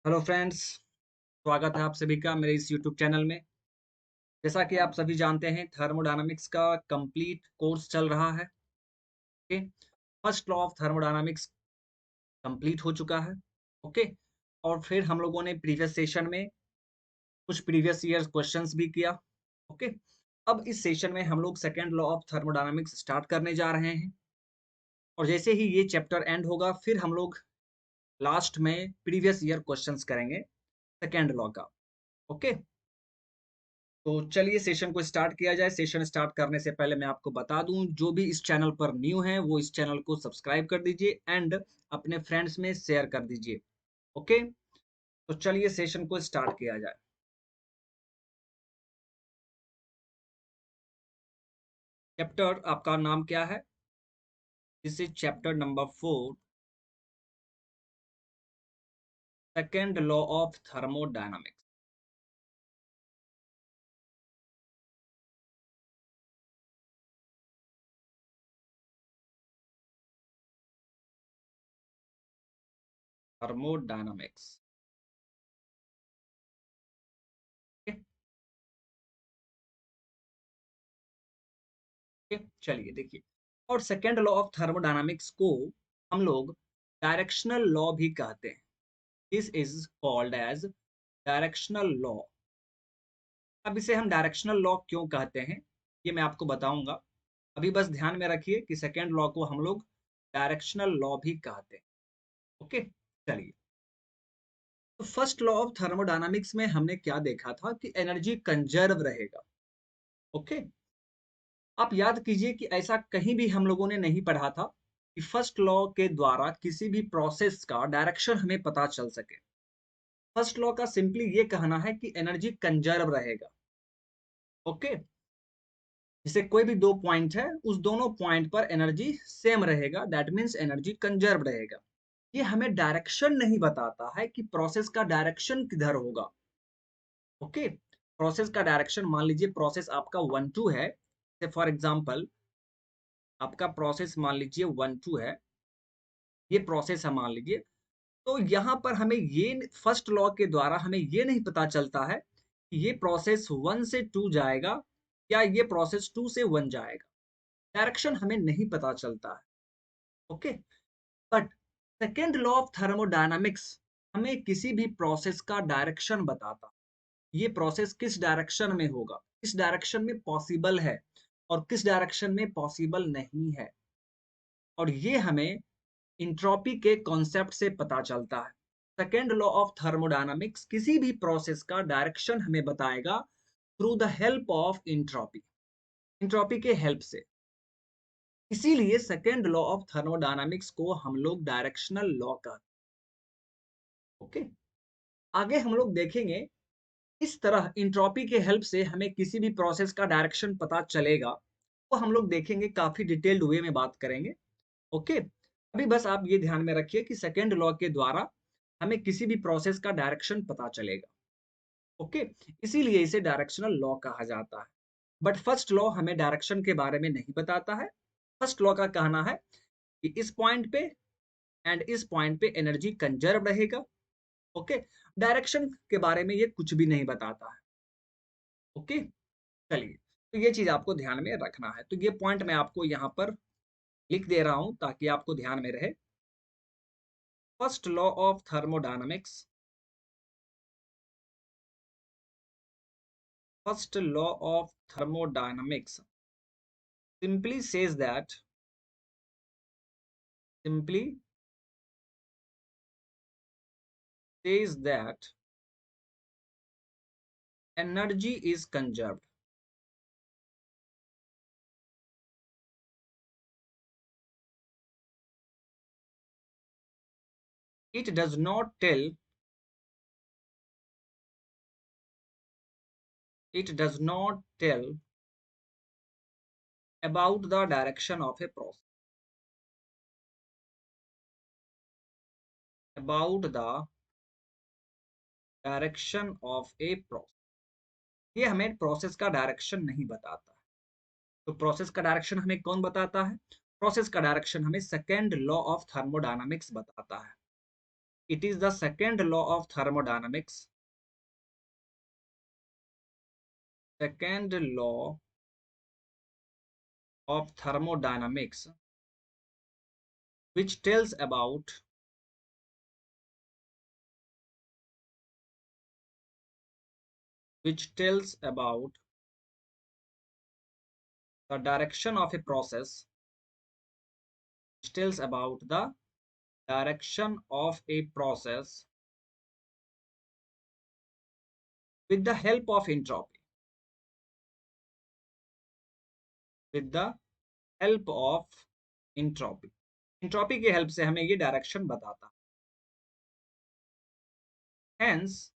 Hello friends. स्वागत है आप सभी का मेरे इस यूट्यूब चैनल में। जैसा कि आप सभी जानते हैं थर्मोडायनामिक्स का कंप्लीट कोर्स चल रहा है। Okay. First law of thermodynamics complete हो चुका है। ओके। और फिर हम लोगों ने प्रीवियस सेशन में कुछ प्रीवियस ईयर क्वेश्चंस भी किया। ओके। अब इस सेशन में हम लोग second law of thermodynamics start करने जा रहे हैं। और जैसे ही ये चैप्टर एंड होगा फिर हम लोग लास्ट में प्रीवियस ईयर क्वेश्चंस करेंगे सेकेंड लॉ का। ओके। तो चलिए सेशन को स्टार्ट किया जाए। सेशन स्टार्ट करने से पहले मैं आपको बता दूं, जो भी इस चैनल पर न्यू है वो इस चैनल को सब्सक्राइब कर दीजिए एंड अपने फ्रेंड्स में शेयर कर दीजिए। ओके। तो चलिए सेशन को स्टार्ट किया जाए। चैप्टर आपका नाम क्या है? This is chapter number 4, second law of thermodynamics. Thermodynamics. चलिए देखिए। और सेकेंड लॉ ऑफ थर्मोडायनामिक्स को हम लोग डायरेक्शनल लॉ भी कहते हैं। This is called as directional law. अब इसे हम डायरेक्शनल लॉ क्यों कहते हैं ये मैं आपको बताऊंगा। अभी बस ध्यान में रखिए कि सेकेंड लॉ को हम लोग डायरेक्शनल लॉ भी कहते हैं। ओके। चलिए। तो फर्स्ट लॉ ऑफ थर्मोडायनामिक्स में हमने क्या देखा था कि एनर्जी कंजर्व रहेगा। ओके। आप याद कीजिए कि ऐसा कहीं भी हम लोगों ने नहीं पढ़ा था कि फर्स्ट लॉ के द्वारा किसी भी प्रोसेस का डायरेक्शन हमें पता चल सके। फर्स्ट लॉ का सिंपली ये कहना है कि एनर्जी कंजर्व रहेगा। ओके। जैसे कोई भी दो पॉइंट है, उस दोनों पॉइंट पर एनर्जी सेम रहेगा, दैट मीन्स एनर्जी कंजर्व रहेगा। ये हमें डायरेक्शन नहीं बताता है कि प्रोसेस का डायरेक्शन किधर होगा। ओके। प्रोसेस का डायरेक्शन, मान लीजिए प्रोसेस आपका 1 2 है। फॉर एग्जांपल आपका प्रोसेस मान लीजिए 1 2 है। ये प्रोसेस है मान लीजिए। तो यहाँ पर हमें ये फर्स्ट लॉ के द्वारा हमें ये नहीं पता चलता है कि ये प्रोसेस 1 से 2 जाएगा या ये प्रोसेस 2 से 1 जाएगा। डायरेक्शन हमें नहीं पता चलता है। Okay. But second law of thermodynamics हमें किसी भी प्रोसेस का डायरेक्शन बताता है। ये प्रोसेस किस डायरेक्शन में होगा, किस डायरेक्शन में पॉसिबल है और किस डायरेक्शन में पॉसिबल नहीं है। और ये हमें इंट्रोपी के कॉन्सेप्ट से पता चलता है। सेकेंड लॉ ऑफ थर्मोडायनामिक्स किसी भी प्रोसेस का डायरेक्शन हमें बताएगा through the help of entropy. Entropy के हेल्प से। इसीलिए सेकेंड लॉ ऑफ थर्मोडायनामिक्स को हम लोग डायरेक्शनल लॉ कहते हैं। ओके। आगे हम लोग देखेंगे इस तरह इंट्रोपी के हेल्प से हमें किसी भी प्रोसेस का डायरेक्शन पता चलेगा। वो हम लोग देखेंगे, काफी डिटेल्ड वे में बात करेंगे। ओके। अभी बस आप ये ध्यान में रखिए कि सेकेंड लॉ के द्वारा हमें किसी भी प्रोसेस का डायरेक्शन पता चलेगा। ओके। इसीलिए इसे डायरेक्शनल लॉ कहा जाता है। बट फर्स्ट लॉ हमें डायरेक्शन के बारे में नहीं बताता है। फर्स्ट लॉ का कहना है कि इस पॉइंट पे एंड इस पॉइंट पे एनर्जी कंजर्व रहेगा। ओके। डायरेक्शन के बारे में ये कुछ भी नहीं बताता है। ओके। चलिए। तो ये चीज आपको ध्यान में रखना है, तो ये पॉइंट मैं आपको यहाँ पर लिख दे रहा हूं ताकि आपको ध्यान में रहे। First law of thermodynamics, first law of thermodynamics simply says that, simply says that energy is conserved. It does not tell, it does not tell about the direction of a process, about the direction of a process. ये हमें process का direction नहीं बताता है। तो process का direction हमें कौन बताता है? प्रोसेस का डायरेक्शन हमें सेकेंड लॉ ऑफ थर्मोडायनामिक्स बताता है। It is the second law of thermodynamics. Second law of thermodynamics, which tells about the direction of a process, which tells about the direction of a process with the help of entropy. With the help of entropy. Entropy की help से हमें ये direction बताता है। Hence,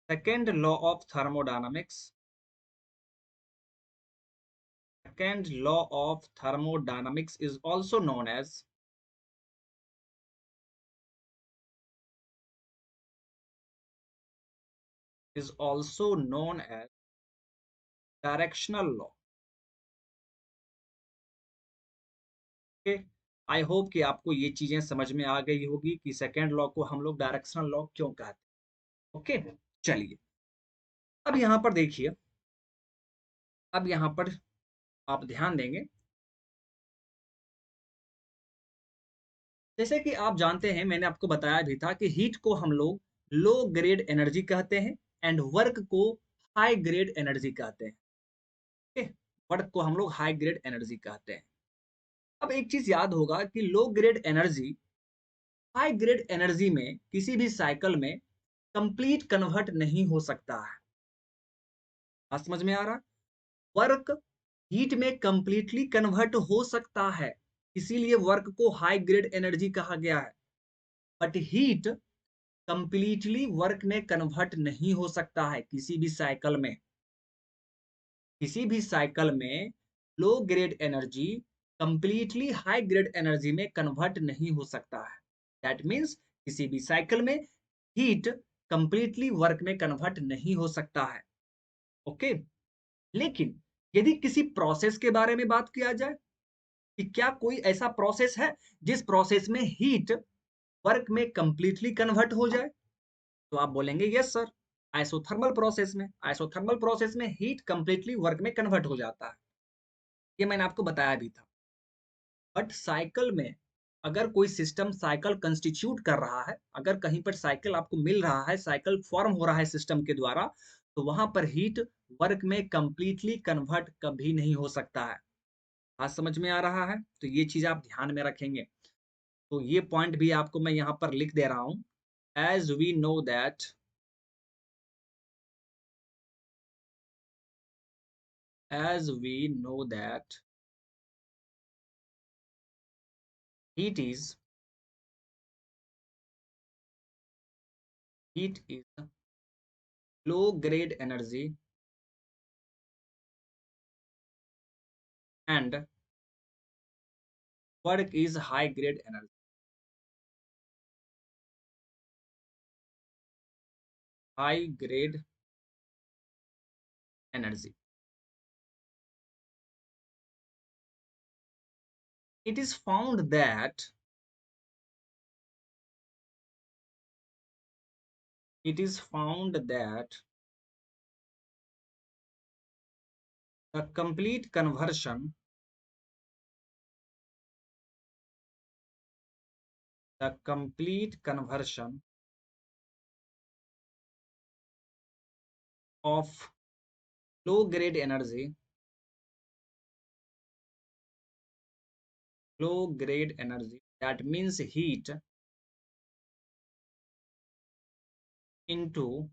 second law of thermodynamics, second law of thermodynamics is also known as directional law. Okay, I hope कि आपको ये चीजें समझ में आ गई होगी कि सेकेंड लॉ को हम लोग डायरेक्शनल लॉ क्यों कहते हैं। ओके, चलिए अब यहां पर देखिए, अब यहां पर आप ध्यान देंगे, जैसे कि आप जानते हैं, मैंने आपको बताया भी था कि हीट को हम लोग लो ग्रेड एनर्जी कहते हैं एंड वर्क को हाई ग्रेड एनर्जी कहते हैं। ओके, वर्क को हम लोग हाई ग्रेड एनर्जी कहते हैं। अब एक चीज याद होगा कि low grade energy high grade energy में किसी भी साइकिल में कंप्लीट कन्वर्ट नहीं हो सकता है। बात समझ में आ रहा? वर्क हीट में कंप्लीटली कन्वर्ट हो सकता है, इसीलिए वर्क को हाई ग्रेड एनर्जी कहा गया है। बट हीट कंप्लीटली वर्क में कन्वर्ट नहीं हो सकता है किसी भी साइकिल में। किसी भी साइकिल में low grade energy completely high grade energy में कन्वर्ट नहीं हो सकता है। दैट मीन्स किसी भी साइकिल में हीट कंप्लीटली वर्क में कन्वर्ट नहीं हो सकता है। ओके, लेकिन यदि किसी प्रोसेस के बारे में बात किया जाए कि क्या कोई ऐसा प्रोसेस है जिस प्रोसेस में हीट वर्क में कंप्लीटली कन्वर्ट हो जाए, तो आप बोलेंगे यस सर, आइसोथर्मल प्रोसेस में हीट कंप्लीटली वर्क में कन्वर्ट हो जाता है। ये मैंने आपको बताया भी था। बट साइकिल में अगर कोई सिस्टम साइकिल कंस्टिट्यूट कर रहा है, अगर कहीं पर साइकिल आपको मिल रहा है, साइकिल फॉर्म हो रहा है सिस्टम के द्वारा, तो वहां पर हीट वर्क में कंप्लीटली कन्वर्ट कभी नहीं हो सकता है। आज समझ में आ रहा है? तो ये चीज आप ध्यान में रखेंगे। तो ये पॉइंट भी आपको मैं यहाँ पर लिख दे रहा हूं। As we know that, as we know that heat is low grade energy and work is high grade energy. High grade energy. It is found that the complete conversion of low grade energy that means heat into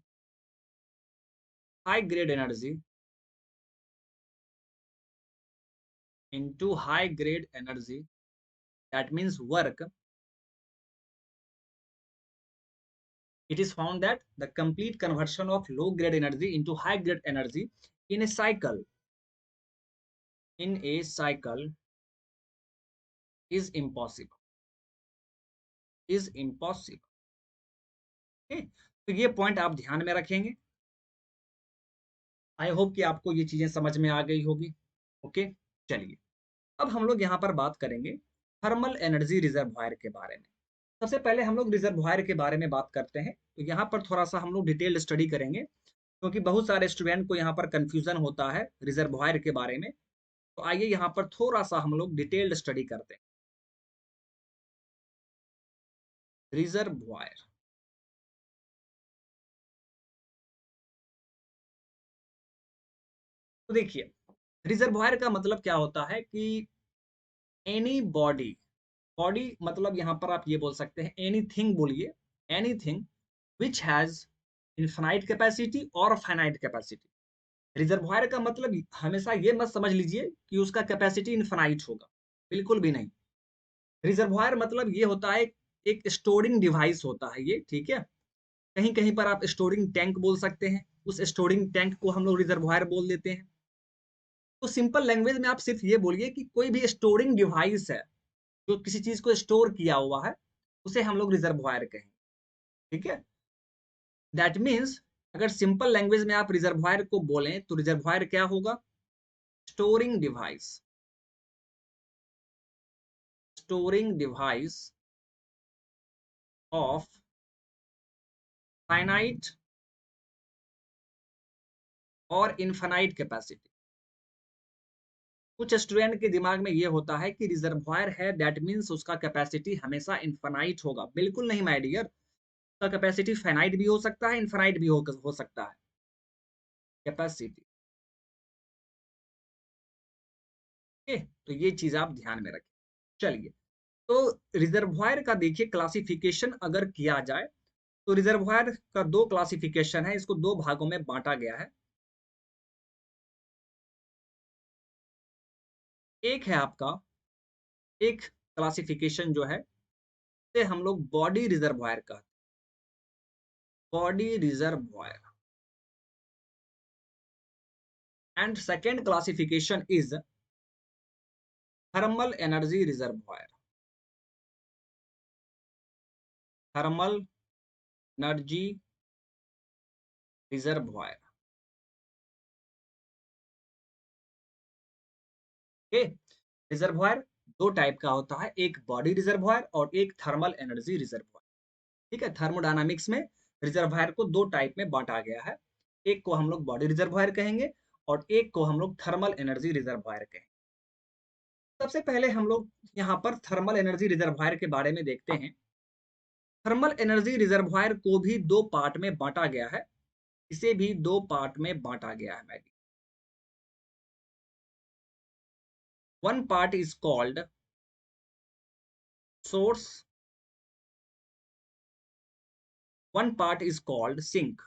high grade energy that means work. It is found that the complete conversion of low grade energy into high grade energy in a cycle is impossible. Okay? तो ये point आप ध्यान में रखेंगे। I hope कि आपको ये चीजें समझ में आ गई होगी। ओके, चलिए अब हम लोग यहाँ पर बात करेंगे थर्मल एनर्जी रिजर्वायर के बारे में। सबसे पहले हम लोग रिजर्वॉयर के बारे में बात करते हैं। तो यहाँ पर थोड़ा सा हम लोग डिटेल्ड स्टडी करेंगे, क्योंकि बहुत सारे स्टूडेंट को यहाँ पर कंफ्यूजन होता है रिजर्वॉयर के बारे में। तो आइए यहाँ पर थोड़ा सा हम लोग डिटेल्ड स्टडी करते हैं। रिजर्वॉयर, तो देखिए, रिजर्वॉयर का मतलब क्या होता है कि एनी बॉडी, बॉडी मतलब यहाँ पर आप ये बोल सकते हैं एनीथिंग बोलिए, anything which has infinite capacity और फाइनाइट कैपेसिटी। रिजर्वॉयर का मतलब हमेशा ये मत समझ लीजिए कि उसका कैपेसिटी इनफाइनाइट होगा, बिल्कुल भी नहीं। रिजर्वॉयर मतलब ये होता है एक स्टोरिंग डिवाइस होता है ये, ठीक है। कहीं कहीं पर आप स्टोरिंग टैंक बोल सकते हैं, उस स्टोरिंग टैंक को हम लोग रिजर्वॉयर बोल देते हैं। तो सिंपल लैंग्वेज में आप सिर्फ ये बोलिए कि कोई भी स्टोरिंग डिवाइस है जो किसी चीज को स्टोर किया हुआ है, उसे हम लोग रिजर्वॉयर कहेंगे, ठीक है। दैट मीन्स अगर सिंपल लैंग्वेज में आप रिजर्वॉयर को बोलें तो रिजर्वॉयर क्या होगा? Storing device, storing device of finite और इनफाइनाइट कैपेसिटी। कुछ स्टूडेंट के दिमाग में ये होता है कि रिजर्वॉयर है दैट मीन्स उसका कैपेसिटी हमेशा इनफाइनाइट होगा। बिल्कुल नहीं माय डियर, उसका कैपेसिटी फाइनाइट भी हो सकता है, इनफाइनाइट भी हो सकता है। कैपेसिटी, ओके, तो ये चीज आप ध्यान में रखें। चलिए, तो रिजर्वॉयर का देखिए क्लासिफिकेशन अगर किया जाए तो रिजर्वॉयर का दो क्लासिफिकेशन है, इसको दो भागों में बांटा गया है। एक है आपका, एक क्लासिफिकेशन जो है से हम लोग बॉडी रिजर्वॉयर कहते हैं, body reservoir. And second classification is thermal energy reservoir, thermal energy reservoir, okay. Reservoir दो टाइप का होता है, एक बॉडी रिजर्वॉयर और एक थर्मल एनर्जी रिजर्वॉयर, ठीक है। थर्मोडायनामिक्स में रिजर्वॉयर को दो टाइप में बांटा गया है, एक को हम लोग बॉडी रिजर्वॉयर कहेंगे और एक को हम लोग थर्मल एनर्जी रिजर्वॉयर कहेंगे। सबसे पहले हम लोग यहाँ पर थर्मल एनर्जी रिजर्वॉयर के बारे में देखते हैं। थर्मल एनर्जी रिजर्वॉयर को भी दो पार्ट में बांटा गया है, इसे भी दो पार्ट में बांटा गया है। One part is called source, one part is called sink.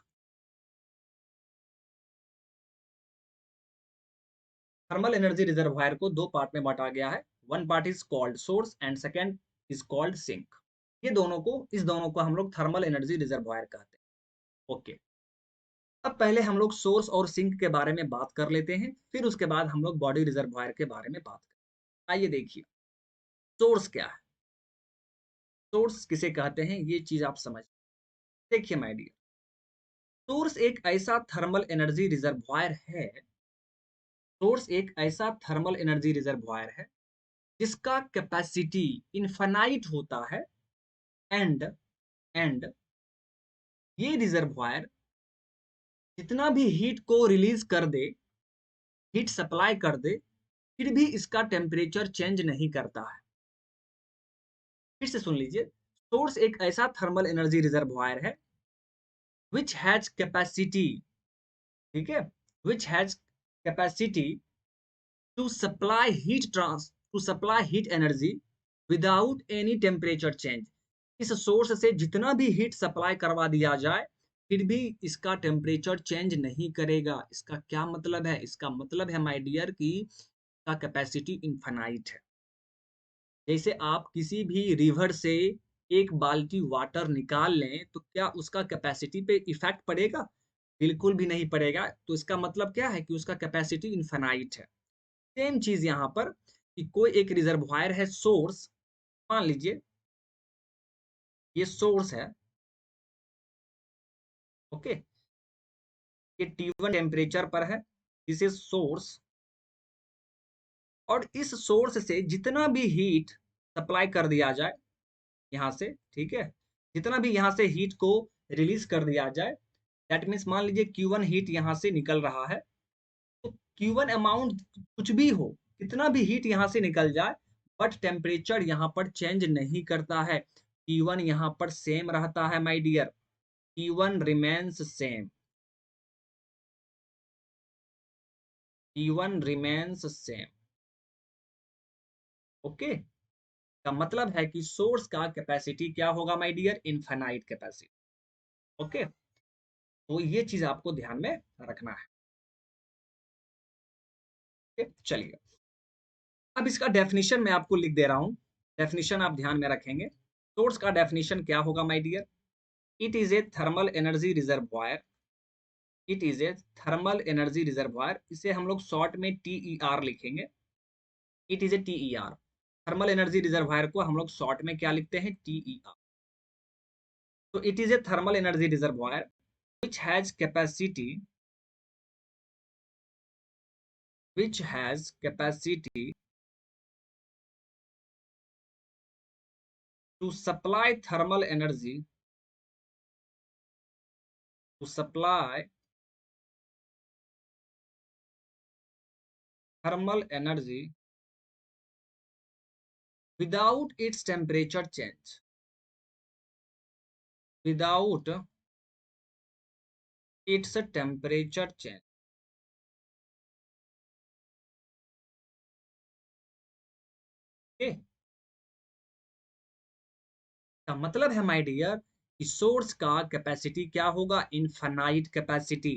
Thermal energy reservoir को दो पार्ट में बांटा गया है, one part is called source and second is called sink. ये दोनों को, इस दोनों को हम लोग थर्मल एनर्जी रिजर्वायर कहते हैं, ओके। अब पहले हम लोग सोर्स और सिंक के बारे में बात कर लेते हैं, फिर उसके बाद हम लोग बॉडी रिजर्वायर के बारे में बात करें। आइए देखिए, सोर्स क्या है, सोर्स किसे कहते हैं, ये चीज आप समझ। देखिए माय डियर, सोर्स एक ऐसा थर्मल एनर्जी रिजर्वायर है, सोर्स एक ऐसा थर्मल एनर्जी रिजर्वायर है जिसका कैपेसिटी इनफाइनाइट होता है। एंड एंड ये रिजर्वायर जितना भी हीट को रिलीज कर दे, हीट सप्लाई कर दे, फिर भी इसका टेम्परेचर चेंज नहीं करता है। फिर से सुन लीजिए, सोर्स एक ऐसा थर्मल एनर्जी रिजर्वायर है विच हैज कैपेसिटी, ठीक है, which has capacity to supply heat trans to supply heat energy without any temperature change. इस सोर्स से जितना भी हीट सप्लाई करवा दिया जाए, फिर भी इसका टेम्परेचर चेंज नहीं करेगा। इसका क्या मतलब है? इसका मतलब है माय डियर कि का कैपेसिटी इनफाइनाइट है। जैसे आप किसी भी रिवर से एक बाल्टी वाटर निकाल लें तो क्या उसका कैपेसिटी पे इफेक्ट पड़ेगा? बिल्कुल भी नहीं पड़ेगा। तो इसका मतलब क्या है कि उसका कैपेसिटी इनफाइनाइट है। सेम चीज यहाँ पर कि कोई एक रिजर्वायर है सोर्स, मान लीजिए ये सोर्स है, ओके, ये T1 टेम्परेचर पर है, दिस इज सोर्स। और इस सोर्स से जितना भी हीट सप्लाई कर दिया जाए, यहाँ से, ठीक है, जितना भी यहाँ से हीट को रिलीज कर दिया जाए, दैट मीन्स मान लीजिए Q1 हीट यहाँ से निकल रहा है, तो Q1 अमाउंट कुछ भी हो, कितना भी हीट यहाँ से निकल जाए, बट टेम्परेचर यहाँ पर चेंज नहीं करता है। T1 यहाँ पर सेम रहता है my dear, T1 remains same, T1 remains same. Okay, का मतलब है कि सोर्स का कैपेसिटी क्या होगा my dear, infinite capacity. Okay, तो ये चीज आपको ध्यान में रखना है। चलिए, अब इसका डेफिनेशन मैं आपको लिख दे रहा हूं, डेफिनेशन आप ध्यान में रखेंगे। सोर्स का डेफिनेशन क्या होगा my dear, it is a thermal energy reservoir, it is a thermal energy reservoir, इसे हम लोग शॉर्ट में TER लिखेंगे, it is a TER, thermal energy reservoir को हम लोग शॉर्ट में क्या लिखते हैं, TER। तो it is a thermal energy reservoir which has capacity, which has capacity to supply thermal energy, to supply thermal energy without its temperature change, without its temperature change। okay? का मतलब है my dear कि source का capacity क्या होगा, infinite capacity.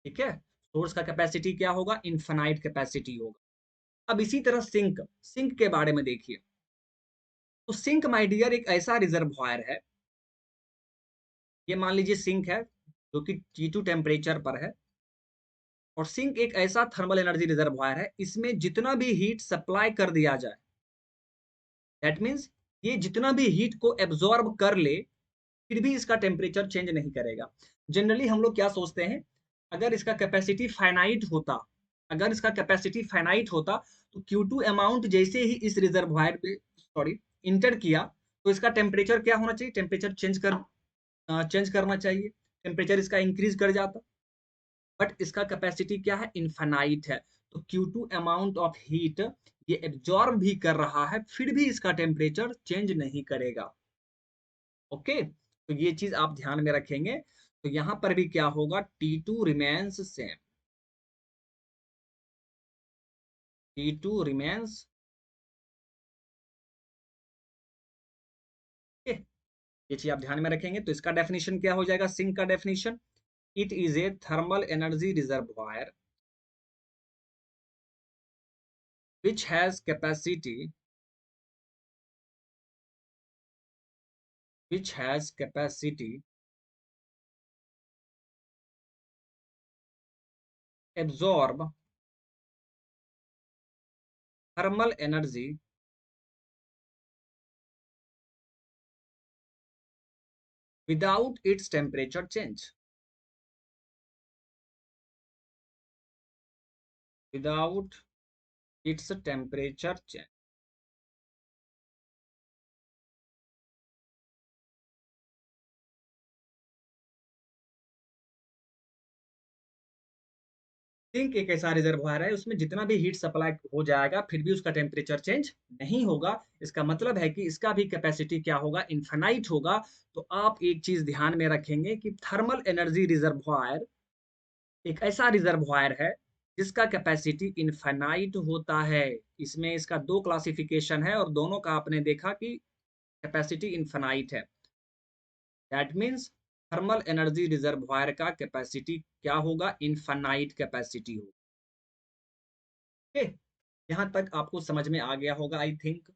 ठीक है, source का कैपेसिटी क्या होगा, इनफाइनाइट कैपेसिटी होगा। अब इसी तरह सिंक, सिंक के बारे में देखिए। तो सिंक माय डियर एक ऐसा रिजर्वॉयर है, ये मान लीजिए सिंक है जो कि T2 टेम्परेचर पर है, और सिंक एक ऐसा थर्मल एनर्जी रिजर्वॉयर है, इसमें जितना भी हीट सप्लाई कर दिया जाए, दैट मीन्स ये जितना भी हीट को एब्जॉर्ब कर ले, फिर भी इसका टेम्परेचर चेंज नहीं करेगा। जनरली हम लोग क्या सोचते हैं, अगर इसका कैपेसिटी फाइनाइट होता, अगर इसका कैपेसिटी फाइनाइट होता, तो Q2 अमाउंट जैसे ही इस रिजर्वॉयर पे सॉरी इंटर किया, तो इसका टेम्परेचर क्या होना चाहिए, टेम्परेचर चेंज करना चाहिए, टेम्परेचर इसका इंक्रीज कर जाता। बट इसका कैपेसिटी क्या है, इनफाइनाइट है, तो Q2 अमाउंट ऑफ हीट ये एब्जॉर्ब भी कर रहा है, फिर भी इसका टेम्परेचर चेंज नहीं करेगा। ओके, तो ये चीज आप ध्यान में रखेंगे। तो यहां पर भी क्या होगा, T2 remains same, T2 remains, ये चीज आप ध्यान में रखेंगे। तो इसका डेफिनेशन क्या हो जाएगा, सिंक का definition, it is a thermal energy reservoir which has capacity, which has capacity absorb thermal energy without its temperature change, without its temperature change। Sink एक ऐसा रिजर्वायर है, उसमें जितना भी हीट सप्लाई हो जाएगा, फिर भी उसका टेम्परेचर चेंज नहीं होगा। इसका मतलब है कि इसका भी कैपेसिटी क्या होगा, इनफाइनाइट होगा। तो आप एक चीज ध्यान में रखेंगे कि थर्मल एनर्जी रिजर्वायर एक ऐसा रिजर्वायर है जिसका कैपेसिटी इनफाइनाइट होता है। इसमें इसका दो क्लासिफिकेशन है, और दोनों का आपने देखा कि कैपेसिटी इनफाइनाइट है। That means thermal energy reservoir का कैपेसिटी क्या होगा, इनफाइनाइट कैपेसिटी होगा। ओके, यहाँ तक आपको समझ में आ गया होगा आई थिंक।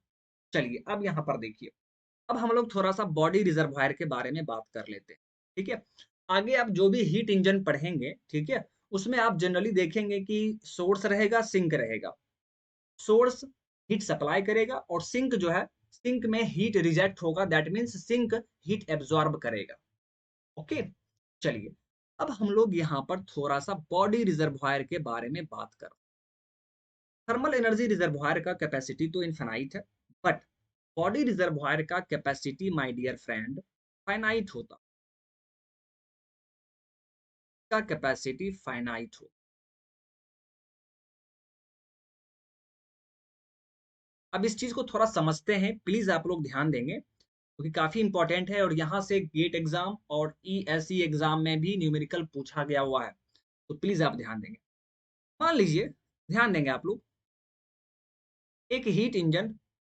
चलिए, अब यहाँ पर देखिए, अब हम लोग थोड़ा सा बॉडी रिजर्वायर के बारे में बात कर लेते हैं। ठीक है, आगे आप जो भी हीट इंजन पढ़ेंगे, ठीक है, उसमें आप जनरली देखेंगे कि सोर्स रहेगा, सिंक रहेगा। सोर्स हीट सप्लाई करेगा, और सिंक जो है, सिंक में हीट रिजेक्ट होगा, that means sink heat absorb करेगा। ओके, चलिए, अब हम लोग यहाँ पर थोड़ा सा बॉडी रिजर्वायर के बारे में बात कर। थर्मल एनर्जी रिजर्वायर का कैपेसिटी तो इनफाइनाइट है, बट बॉडी रिजर्वायर का capacity my dear friend finite होता, का कैपेसिटी फाइनाइट हो। अब इस चीज को थोड़ा समझते हैं, प्लीज आप लोग ध्यान देंगे क्योंकि काफी इंपॉर्टेंट है और यहाँ से गेट एग्जाम और ईएसई एग्जाम में भी न्यूमेरिकल पूछा गया हुआ है, तो प्लीज आप ध्यान देंगे। मान लीजिए, ध्यान देंगे आप लोग, एक हीट इंजन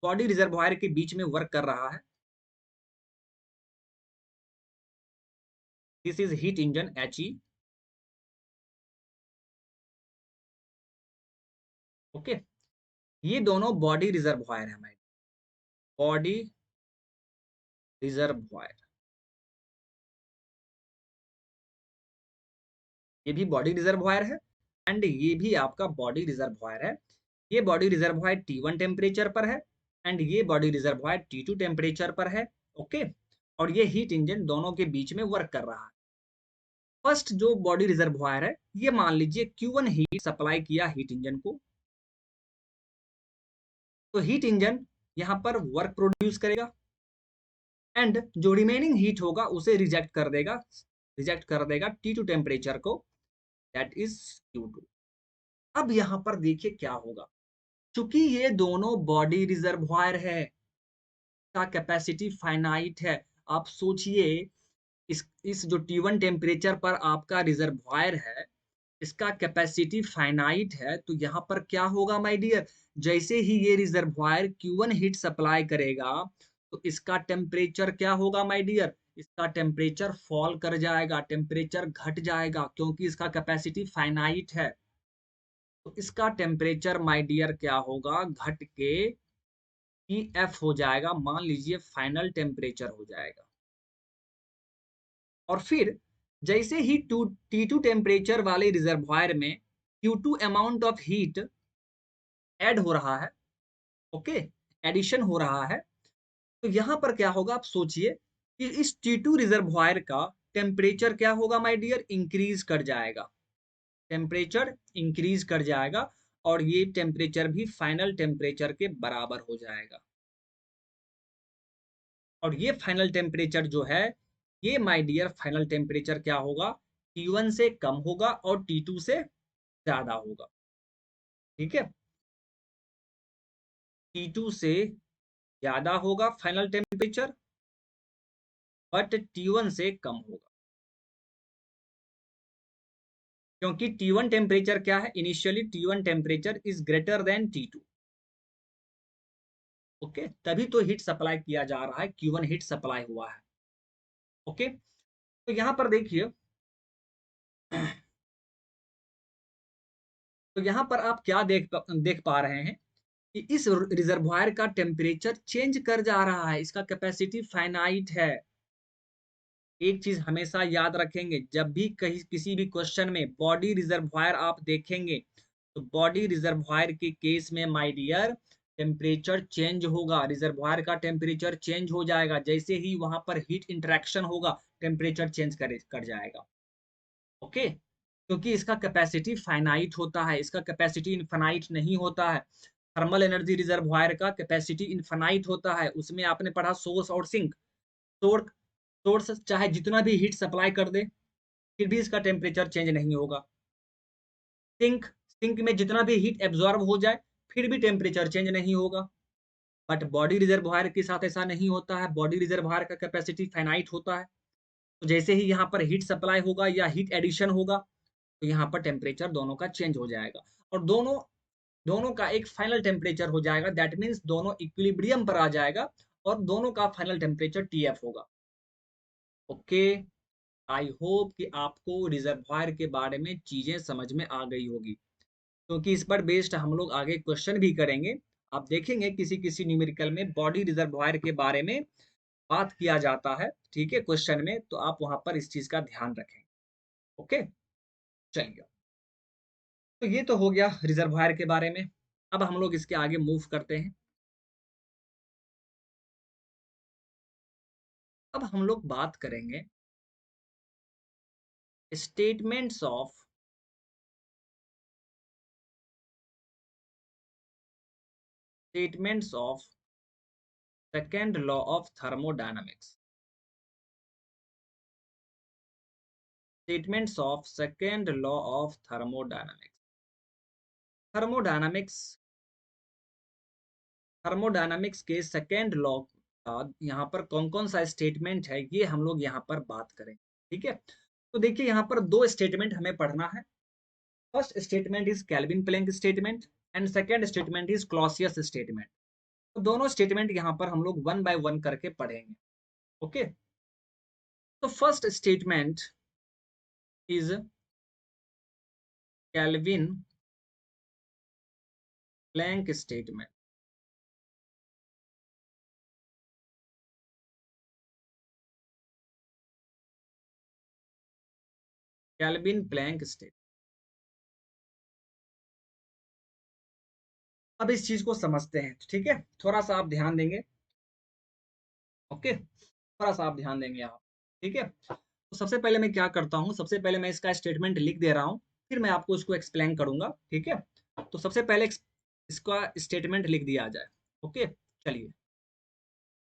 बॉडी रिजर्वायर के बीच में वर्क कर रहा है। This is heat engine HE। Okay, ये दोनों बॉडी रिजर्वायर है हमारे, बॉडी रिजर्वायर, ये भी बॉडी रिजर्वायर है एंड ये भी आपका बॉडी रिजर्वायर है। ये बॉडी रिजर्वायर T1 टेम्परेचर पर है एंड ये बॉडी रिजर्वायर T2 टेम्परेचर पर है। ओके, और ये हीट इंजन दोनों के बीच में वर्क कर रहा है। फर्स्ट जो बॉडी रिजर्वायर है, ये मान लीजिए Q1 हीट सप्लाई किया हीट इंजन को, तो हीट इंजन यहाँ पर वर्क प्रोड्यूस करेगा एंड जो रिमेनिंग हीट होगा उसे रिजेक्ट कर देगा T2 टेम्परेचर को, दैट इज Q2। अब यहाँ पर देखिए क्या होगा, चूंकि ये दोनों बॉडी रिजर्वायर है, का कैपेसिटी फाइनाइट है। आप सोचिए, इस जो T1 टेम्परेचर पर आपका रिजर्वायर है, इसका कैपेसिटी फाइनाइट है, तो यहाँ पर क्या होगा माय डियर, जैसे ही ये रिजर्वायर Q1 हीट सप्लाई करेगा तो इसका टेम्परेचर क्या होगा माय डियर, इसका टेम्परेचर फॉल कर जाएगा, टेम्परेचर घट जाएगा क्योंकि इसका कैपेसिटी फाइनाइट है। तो इसका टेम्परेचर माय डियर क्या होगा, घट के TF हो जाएगा, मान लीजिए फाइनल टेम्परेचर हो जाएगा। और फिर जैसे ही T2 टेम्परेचर वाले रिजर्वायर में Q2 amount of heat add हो रहा है, ओके, एडिशन हो रहा है, तो यहां पर क्या होगा, आप सोचिए कि इस T2 रिजर्वायर का टेम्परेचर क्या होगा माय डियर, इंक्रीज कर जाएगा, टेम्परेचर इंक्रीज कर जाएगा और ये टेम्परेचर भी फाइनल टेम्परेचर के बराबर हो जाएगा। और ये फाइनल टेम्परेचर जो है, ये माय डियर फाइनल टेम्परेचर क्या होगा, T1 से कम होगा और T2 से ज्यादा होगा। ठीक है, T2 से ज्यादा होगा फाइनल टेम्परेचर, बट T1 से कम होगा, क्योंकि T1 टेम्परेचर क्या है, initially T1 temperature is greater than T2। Okay, तभी तो हीट सप्लाई किया जा रहा है, Q1 हीट सप्लाई हुआ है। ओके, तो यहां पर देखिए, तो यहां पर आप क्या देख पा रहे हैं कि इस रिजर्वायर का टेम्परेचर चेंज कर जा रहा है, इसका कैपेसिटी फाइनाइट है। एक चीज हमेशा याद रखेंगे, जब भी कहीं किसी भी क्वेश्चन में बॉडी रिजर्वायर आप देखेंगे, तो बॉडी रिजर्वायर के केस में माय डियर टेम्परेचर चेंज होगा, रिजर्वायर का टेम्परेचर चेंज हो जाएगा, जैसे ही वहां पर हीट इंटरेक्शन होगा टेम्परेचर चेंज कर जाएगा। ओके, क्योंकि इसका कैपेसिटी फाइनाइट होता है, इसका कैपेसिटी इनफाइनाइट नहीं होता है। थर्मल एनर्जी रिजर्वायर का कैपेसिटी इनफाइनाइट होता है, उसमें आपने पढ़ा सोर्स और सिंक। सोर्स सोर्स चाहे जितना भी हीट सप्लाई कर दे, फिर भी इसका टेम्परेचर चेंज नहीं होगा। सिंक सिंक में जितना भी हीट एब्जॉर्ब हो जाए, फिर भी टेम्परेचर चेंज नहीं होगा। बट बॉडी रिजर्वायर के साथ ऐसा नहीं होता है, बॉडी रिजर्वायर का कैपेसिटी फाइनाइट होता है। तो जैसे ही यहाँ पर हीट सप्लाई होगा या हीट एडिशन होगा, तो यहाँ पर टेम्परेचर दोनों का चेंज हो जाएगा और दोनों दोनों का एक फाइनल टेम्परेचर हो जाएगा, दैट मीन्स दोनों इक्विलिब्रियम पर आ जाएगा और दोनों का फाइनल टेम्परेचर TF होगा। ओके, आई होप कि आपको रिजर्वायर के बारे में चीजें समझ में आ गई होगी, क्योंकि इस पर बेस्ड हम लोग आगे क्वेश्चन भी करेंगे। आप देखेंगे किसी किसी न्यूमेरिकल में बॉडी रिजर्वायर के बारे में बात किया जाता है, ठीक है, क्वेश्चन में, तो आप वहां पर इस चीज का ध्यान रखें। ओके, चलिए, तो ये तो हो गया रिजर्वायर के बारे में। अब हम लोग इसके आगे मूव करते हैं। अब हम लोग बात करेंगे statements of statements of second law of thermodynamics, statements of second law of thermodynamics. Thermodynamics thermodynamics के सेकेंड लॉ का यहाँ पर कौन कौन सा स्टेटमेंट है, ये हम लोग यहाँ पर बात करें। ठीक है, तो देखिए यहाँ पर दो स्टेटमेंट हमें पढ़ना है। First statement is Kelvin Planck statement and second statement is Clausius statement. तो दोनों स्टेटमेंट यहाँ पर हम लोग वन बाय वन करके पढ़ेंगे। ओके, तो first statement is Kelvin Planck statement. Kelvin Planck statement. अब इस चीज को समझते हैं, ठीक है, थोड़ा सा आप ध्यान देंगे। ओके, थोड़ा सा आप ध्यान देंगे आप। ठीक है, तो सबसे पहले मैं क्या करता हूँ, सबसे पहले मैं इसका स्टेटमेंट लिख दे रहा हूँ, फिर मैं आपको इसको एक्सप्लेन करूंगा। ठीक है, तो सबसे पहले इसका स्टेटमेंट लिख दिया जाए। ओके, चलिए।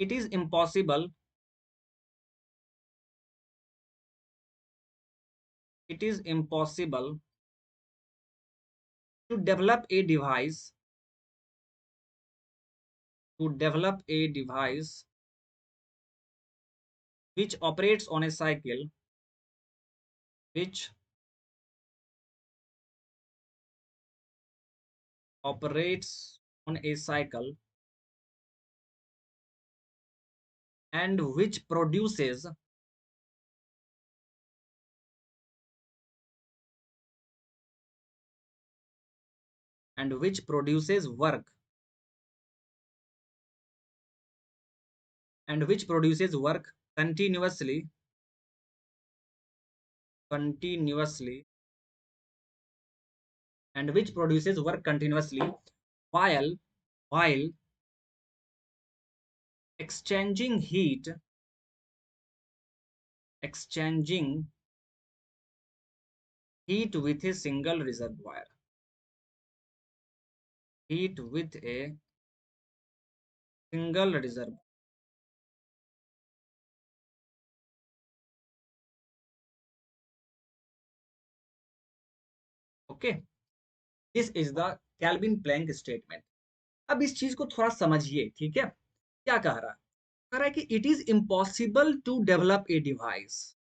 It is impossible, it is impossible to develop a device which operates on a cycle, which operates on a cycle and which produces work continuously and which produces work continuously while exchanging heat with a single reservoir, heat with a single reservoir. Okay, this is the Kelvin Planck statement. अब इस चीज को थोड़ा समझिए। ठीक है, क्या कह रहा है, कह रहा है कि it is impossible to develop a device,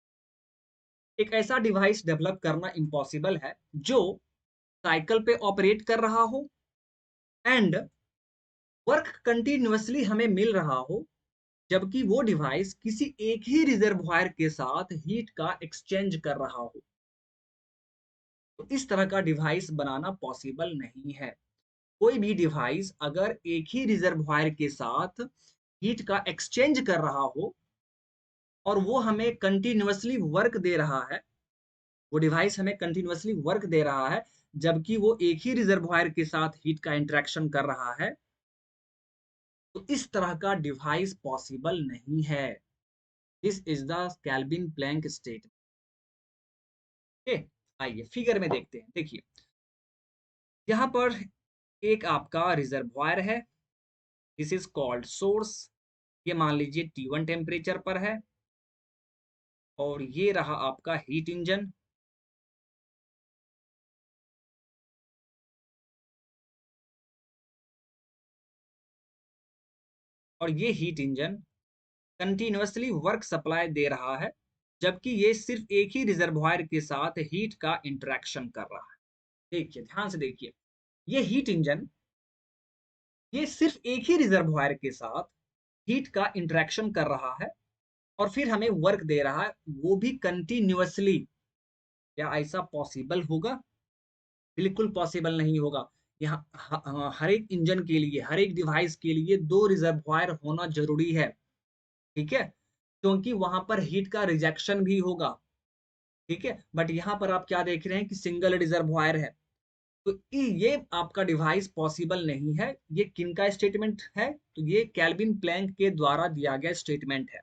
एक ऐसा डिवाइस डेवलप करना इम्पॉसिबल है जो साइकिल पे ऑपरेट कर रहा हो एंड वर्क कंटिन्यूअसली हमें मिल रहा हो, जबकि वो डिवाइस किसी एक ही रिजर्वायर के साथ हीट का एक्सचेंज कर रहा हो। तो इस तरह का डिवाइस बनाना पॉसिबल नहीं है। कोई भी डिवाइस अगर एक ही रिजर्वायर के साथ हीट का एक्सचेंज कर रहा हो और वो हमें कंटिन्यूअसली वर्क दे रहा है, वो डिवाइस हमें कंटिन्यूअसली वर्क दे रहा है, जबकि वो एक ही रिजर्वायर के साथ हीट का इंटरेक्शन कर रहा है, तो इस तरह का डिवाइस पॉसिबल नहीं है। This is the Kelvin Planck statement. आइए फिगर में देखते हैं। देखिए यहाँ पर एक आपका रिजर्वायर है, दिस इज कॉल्ड सोर्स। ये मान लीजिए T1 टेम्परेचर पर है, और ये रहा आपका हीट इंजन। और ये heat engine continuously work supply दे रहा है, जबकि ये सिर्फ एक ही रिजर्वायर के साथ हीट का इंटरेक्शन कर रहा है। देखिए ध्यान से देखिए, ये हीट इंजन ये सिर्फ एक ही रिजर्वायर के साथ हीट का इंटरेक्शन कर रहा है और फिर हमें वर्क दे रहा है, वो भी कंटिन्यूअसली। क्या ऐसा पॉसिबल होगा? बिल्कुल पॉसिबल नहीं होगा। यहाँ हर एक इंजन के लिए, हर एक डिवाइस के लिए दो रिजर्वायर होना जरूरी है। ठीक है, क्योंकि वहां पर हीट का रिजेक्शन भी होगा। ठीक है, बट यहाँ पर आप क्या देख रहे हैं कि सिंगल रिजर्वायर है, तो ये आपका डिवाइस पॉसिबल नहीं है। ये किन का स्टेटमेंट है? तो ये केल्विन प्लैंक के द्वारा दिया गया स्टेटमेंट है।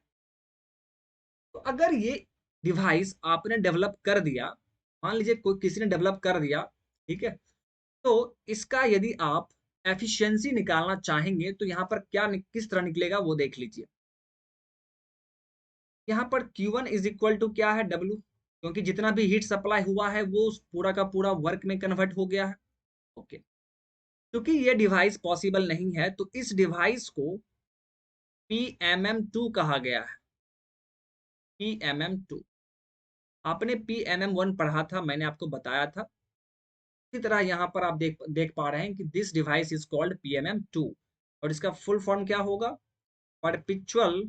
तो अगर ये डिवाइस आपने डेवलप कर दिया, मान लीजिए कोई किसी ने डेवलप कर दिया, ठीक है, तो इसका यदि आप एफिशिएंसी निकालना चाहेंगे तो यहाँ पर क्या किस तरह निकलेगा वो देख लीजिए। यहाँ पर Q1 इज इक्वल टू क्या है, W, क्योंकि जितना भी हीट सप्लाई हुआ है वो उस पूरा का पूरा वर्क में कन्वर्ट हो गया है। ओके, क्योंकि ये डिवाइस पॉसिबल नहीं है तो इस डिवाइस को PMM2 कहा गया है। PMM2, आपने PMM1 पढ़ा था, मैंने आपको बताया था। इसी तरह यहाँ पर आप देख देख पा रहे हैं कि this device is called PMM2 और इसका फुल फॉर्म क्या होगा, perpetual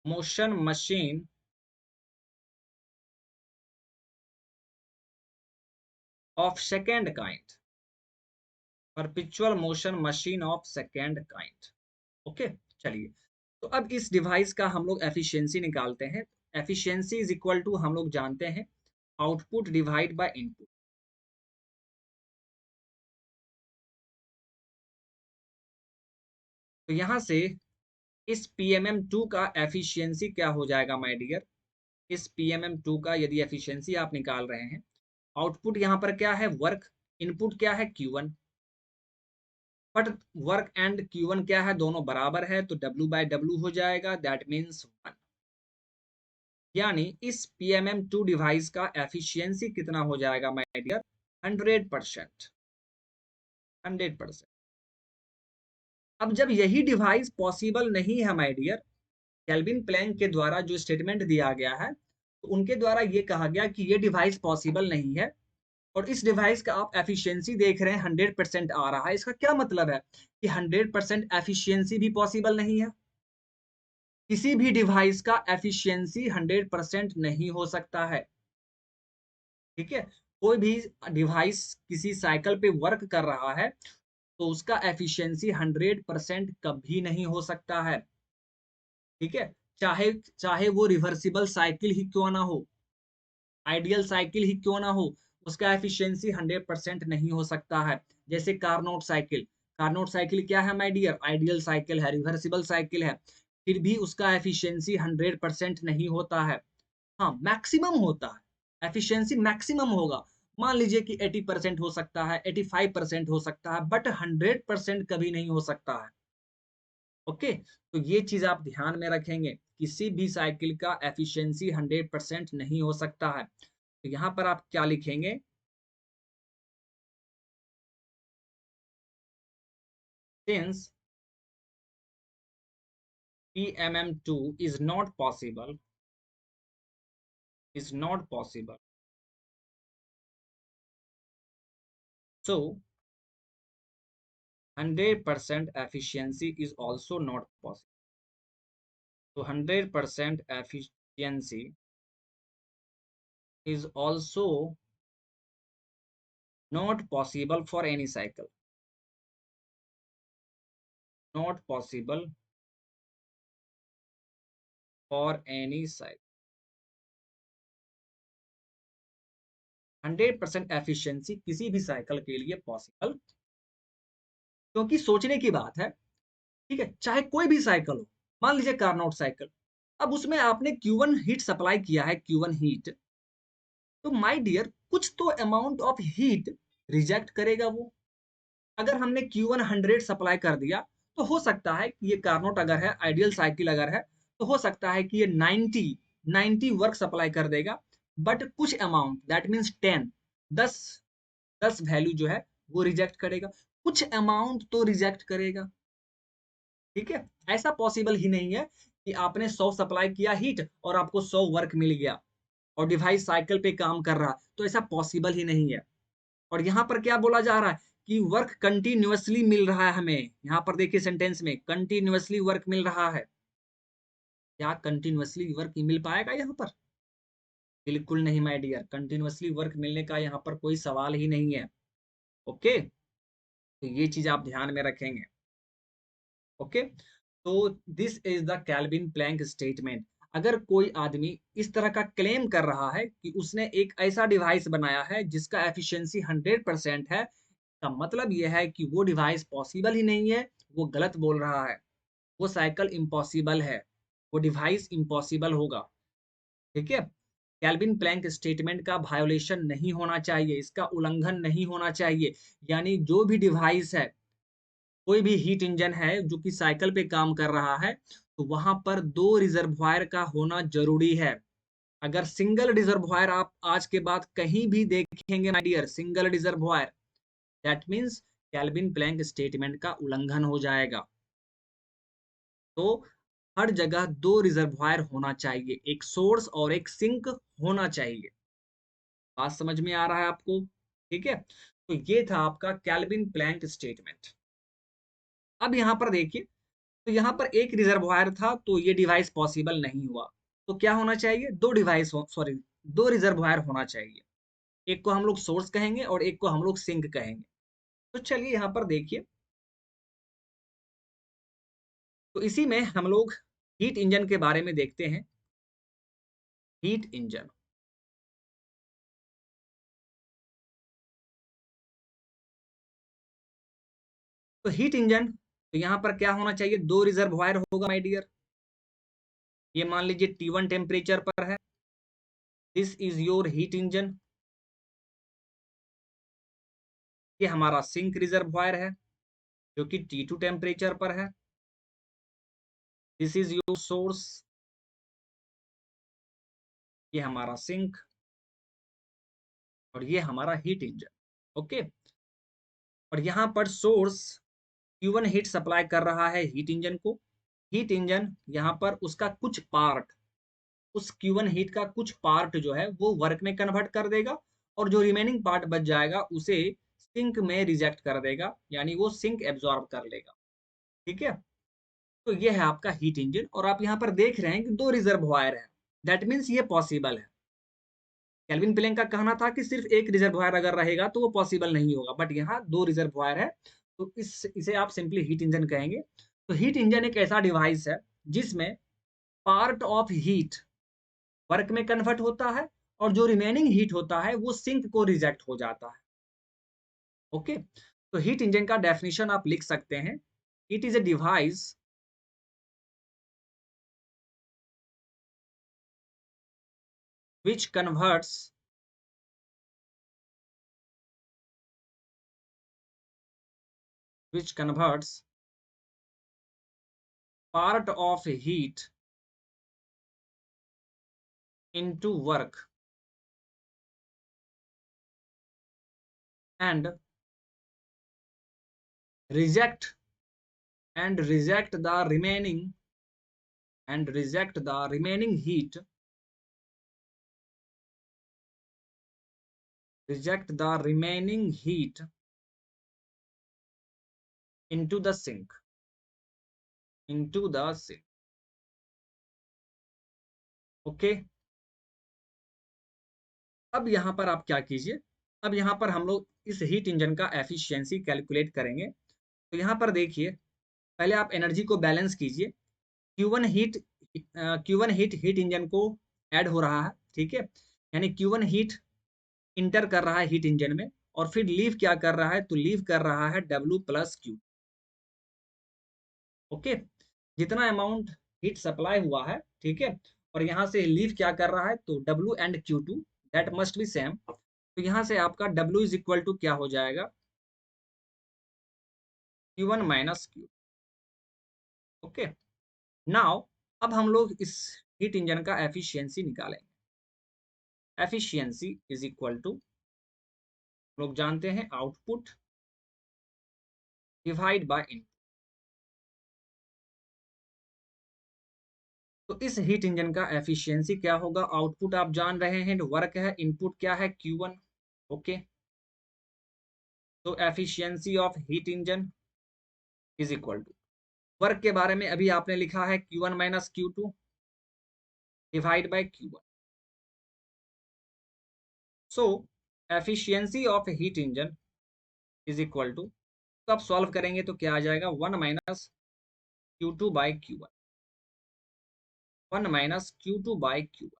motion machine of second kind. Perpetual motion machine of second kind. Okay, चलिए, तो अब इस डिवाइस का हम लोग एफिशिएंसी निकालते हैं। एफिशिएंसी इज इक्वल टू हम लोग जानते हैं आउटपुट डिवाइड बाय इनपुट। तो यहां से इस PMM2 का एफिशिएंसी क्या हो जाएगा माय डियर, इस PMM2 का यदि एफिशिएंसी आप निकाल रहे हैं, आउटपुट यहाँ पर क्या है, वर्क, इनपुट क्या है, Q1, but work and Q1 क्या है, दोनों बराबर है तो W/W हो जाएगा, दैट मीन्स 1। यानी इस PMM2 डिवाइस का एफिशिएंसी कितना हो जाएगा माय डियर, 100%। 100%। अब जब यही डिवाइस पॉसिबल नहीं है माय डियर, केल्विन प्लैंक के द्वारा जो स्टेटमेंट दिया गया है, तो उनके द्वारा ये कहा गया कि ये डिवाइस पॉसिबल नहीं है और इस डिवाइस का आप एफिशिएंसी देख रहे हैं 100% आ रहा है। इसका क्या मतलब है कि 100% एफिशिएंसी भी पॉसिबल नहीं है। किसी भी डिवाइस का एफिशिएंसी 100% नहीं हो सकता है। ठीक है, कोई भी डिवाइस किसी साइकिल पे वर्क कर रहा है तो उसका एफिशिएंसी 100% कभी नहीं हो सकता है। ठीक है, चाहे चाहे वो रिवर्सिबल साइकिल ही क्यों ना हो, आइडियल साइकिल ही क्यों ना हो, उसका एफिशिएंसी 100% नहीं हो सकता है। जैसे कारनोट साइकिल, कारनोट साइकिल क्या है माय डियर, आइडियल साइकिल है, रिवर्सिबल साइकिल है, फिर भी उसका एफिशिएंसी 100% नहीं होता है। हाँ, मैक्सिमम होता है, एफिशिएंसी मैक्सिमम होगा। मान लीजिए कि 80% हो सकता है, 85% हो सकता है, बट 100% कभी नहीं हो सकता है। ओके, तो ये चीज आप ध्यान में रखेंगे, किसी भी साइकिल का एफिशिएंसी 100% नहीं हो सकता है। तो यहाँ पर आप क्या लिखेंगे, since PMM2 is not possible, is not possible, so 100% efficiency is also not possible. So 100% efficiency is also not possible for any cycle, not possible for any cycle। 100% efficiency किसी भी साइकिल के लिए पॉसिबल, क्योंकि सोचने की बात है, ठीक है, चाहे कोई भी साइकिल हो, मान लीजिए कारनोट साइकिल, अब उसमें आपने Q1 हीट सप्लाई किया है, Q1 हीट, तो माय डियर कुछ तो अमाउंट ऑफ हीट रिजेक्ट करेगा वो। अगर हमने Q1 100 सप्लाई कर दिया तो हो सकता है कि ये कारनोट अगर है, आइडियल साइकिल अगर है, तो हो सकता है कि ये 90 वर्क सप्लाई कर देगा, बट कुछ अमाउंट दैट मीन्स 10 10 वैल्यू जो है वो रिजेक्ट करेगा, कुछ अमाउंट तो रिजेक्ट करेगा। ठीक है, ऐसा पॉसिबल ही नहीं है कि आपने 100 सप्लाई किया हीट और आपको 100 वर्क मिल गया और डिवाइस साइकिल पे काम कर रहा, तो ऐसा पॉसिबल ही नहीं है। और यहाँ पर क्या बोला जा रहा है कि वर्क कंटिन्यूअसली मिल रहा है हमें। यहाँ पर देखिए सेंटेंस में कंटिन्यूअसली वर्क मिल रहा है। क्या कंटिन्यूअसली वर्क मिल पाएगा यहाँ पर, बिल्कुल नहीं माय डियर, कंटिन्यूअसली वर्क मिलने का यहाँ पर कोई सवाल ही नहीं है। ओके, तो ये चीज आप ध्यान में रखेंगे। ओके, तो this is the Kelvin Planck statement. अगर कोई आदमी इस तरह का क्लेम कर रहा है कि उसने एक ऐसा डिवाइस बनाया है जिसका एफिशिएंसी 100% है, का मतलब यह है कि वो डिवाइस पॉसिबल ही नहीं है, वो गलत बोल रहा है, वो साइकिल इम्पॉसिबल है, वो डिवाइस इम्पॉसिबल होगा। ठीक है, केल्विन प्लैंक स्टेटमेंट का वायोलेशन नहीं होना चाहिए, इसका उल्लंघन नहीं होना चाहिए। यानी जो भी डिवाइस है, कोई भी हीट इंजन है जो कि साइकिल पे काम कर रहा है, तो वहां पर 2 रिजर्वायर का होना जरूरी है। अगर सिंगल रिजर्वायर आप आज के बाद कहीं भी देखेंगे my dear, single reservoir, that means Kelvin Planck statement का उल्लंघन हो जाएगा। तो हर जगह 2 रिजर्वायर होना चाहिए, एक सोर्स और एक सिंक होना चाहिए। बात समझ में आ रहा है आपको? ठीक है, तो ये था आपका केल्विन प्लैंक स्टेटमेंट। अब यहां पर देखिए, तो यहाँ पर एक रिजर्वायर था, तो ये डिवाइस पॉसिबल नहीं हुआ। तो क्या होना चाहिए? 2 डिवाइस हो, सॉरी, 2 रिजर्वायर होना चाहिए। एक को हम लोग सोर्स कहेंगे और एक को हम लोग सिंक कहेंगे। तो चलिए यहाँ पर देखिए, तो इसी में हम लोग हीट इंजन के बारे में देखते हैं। हीट इंजन, तो हीट इंजन, तो यहाँ पर क्या होना चाहिए? 2 रिजर्वायर होगा माय डियर। ये मान लीजिए T1 टेम्परेचर पर है, this is your heat engine. ये हमारा सिंक रिजर्वायर है जो कि T2 टेम्परेचर पर है, दिस इज योर सोर्स। ये हमारा सिंक और ये हमारा हीट इंजन। ओके, और यहाँ पर सोर्स Q1 हीट सप्लाई कर रहा है हीट इंजन को। हीट इंजन यहाँ पर उसका कुछ पार्ट, उस Q1 हीट का कुछ पार्ट जो है वो वर्क में कन्वर्ट कर देगा, और जो रिमेनिंग पार्ट बच जाएगा उसे सिंक में रिजेक्ट कर देगा, यानी वो सिंक एब्जॉर्ब कर लेगा। ठीक है, तो ये है आपका हीट इंजन। और आप यहाँ पर देख रहे हैं कि 2 रिजर्वायर है, दैट मीन्स ये पॉसिबल है। केल्विन प्लैंक का कहना था कि सिर्फ एक रिजर्वायर अगर रहेगा तो वो पॉसिबल नहीं होगा, बट यहाँ 2 रिजर्वायर है, तो इसे आप सिंपली हीट इंजन कहेंगे। तो हीट इंजन एक ऐसा डिवाइस है जिसमें पार्ट ऑफ हीट वर्क में कन्वर्ट होता है, और जो रिमेनिंग हीट होता है वो सिंक को रिजेक्ट हो जाता है। ओके, तो हीट इंजन का डेफिनेशन आप लिख सकते हैं, it is a device which converts part of heat into work and reject reject the remaining heat, reject the remaining heat into the sink, okay. अब यहाँ पर आप क्या कीजिए, अब यहाँ पर हम लोग इस हीट इंजन का एफिशिएंसी कैलकुलेट करेंगे। तो यहाँ पर देखिए, पहले आप एनर्जी को बैलेंस कीजिए। Q1 हीट, हीट इंजन को ऐड हो रहा है, ठीक है, यानी Q1 हीट इंटर कर रहा है हीट इंजन में, और फिर लीव क्या कर रहा है? तो लीव कर रहा है W प्लस Q। ओके, जितना अमाउंट हीट सप्लाई हुआ है, ठीक है, और यहाँ से लीव क्या कर रहा है? तो W and Q2 that must be same. तो यहाँ से आपका W इज इक्वल टू क्या हो जाएगा? Q1 minus Q। Okay, now अब हम लोग इस हीट इंजन का एफिशिएंसी निकालेंगे। एफिशिएंसी इज इक्वल टू, लोग जानते हैं, आउटपुट डिवाइड बाय इनपुट। तो इस हीट इंजन का एफिशिएंसी क्या होगा? आउटपुट आप जान रहे हैं, वर्क है, इनपुट क्या है? Q1। ओके, तो efficiency of heat engine is equal to, work के बारे में अभी आपने लिखा है Q1 minus Q2 divide by Q1। So efficiency of heat engine is equal to, तो आप सॉल्व करेंगे तो क्या आ जाएगा? 1 minus Q2 by Q1, 1 minus Q2 by Q1।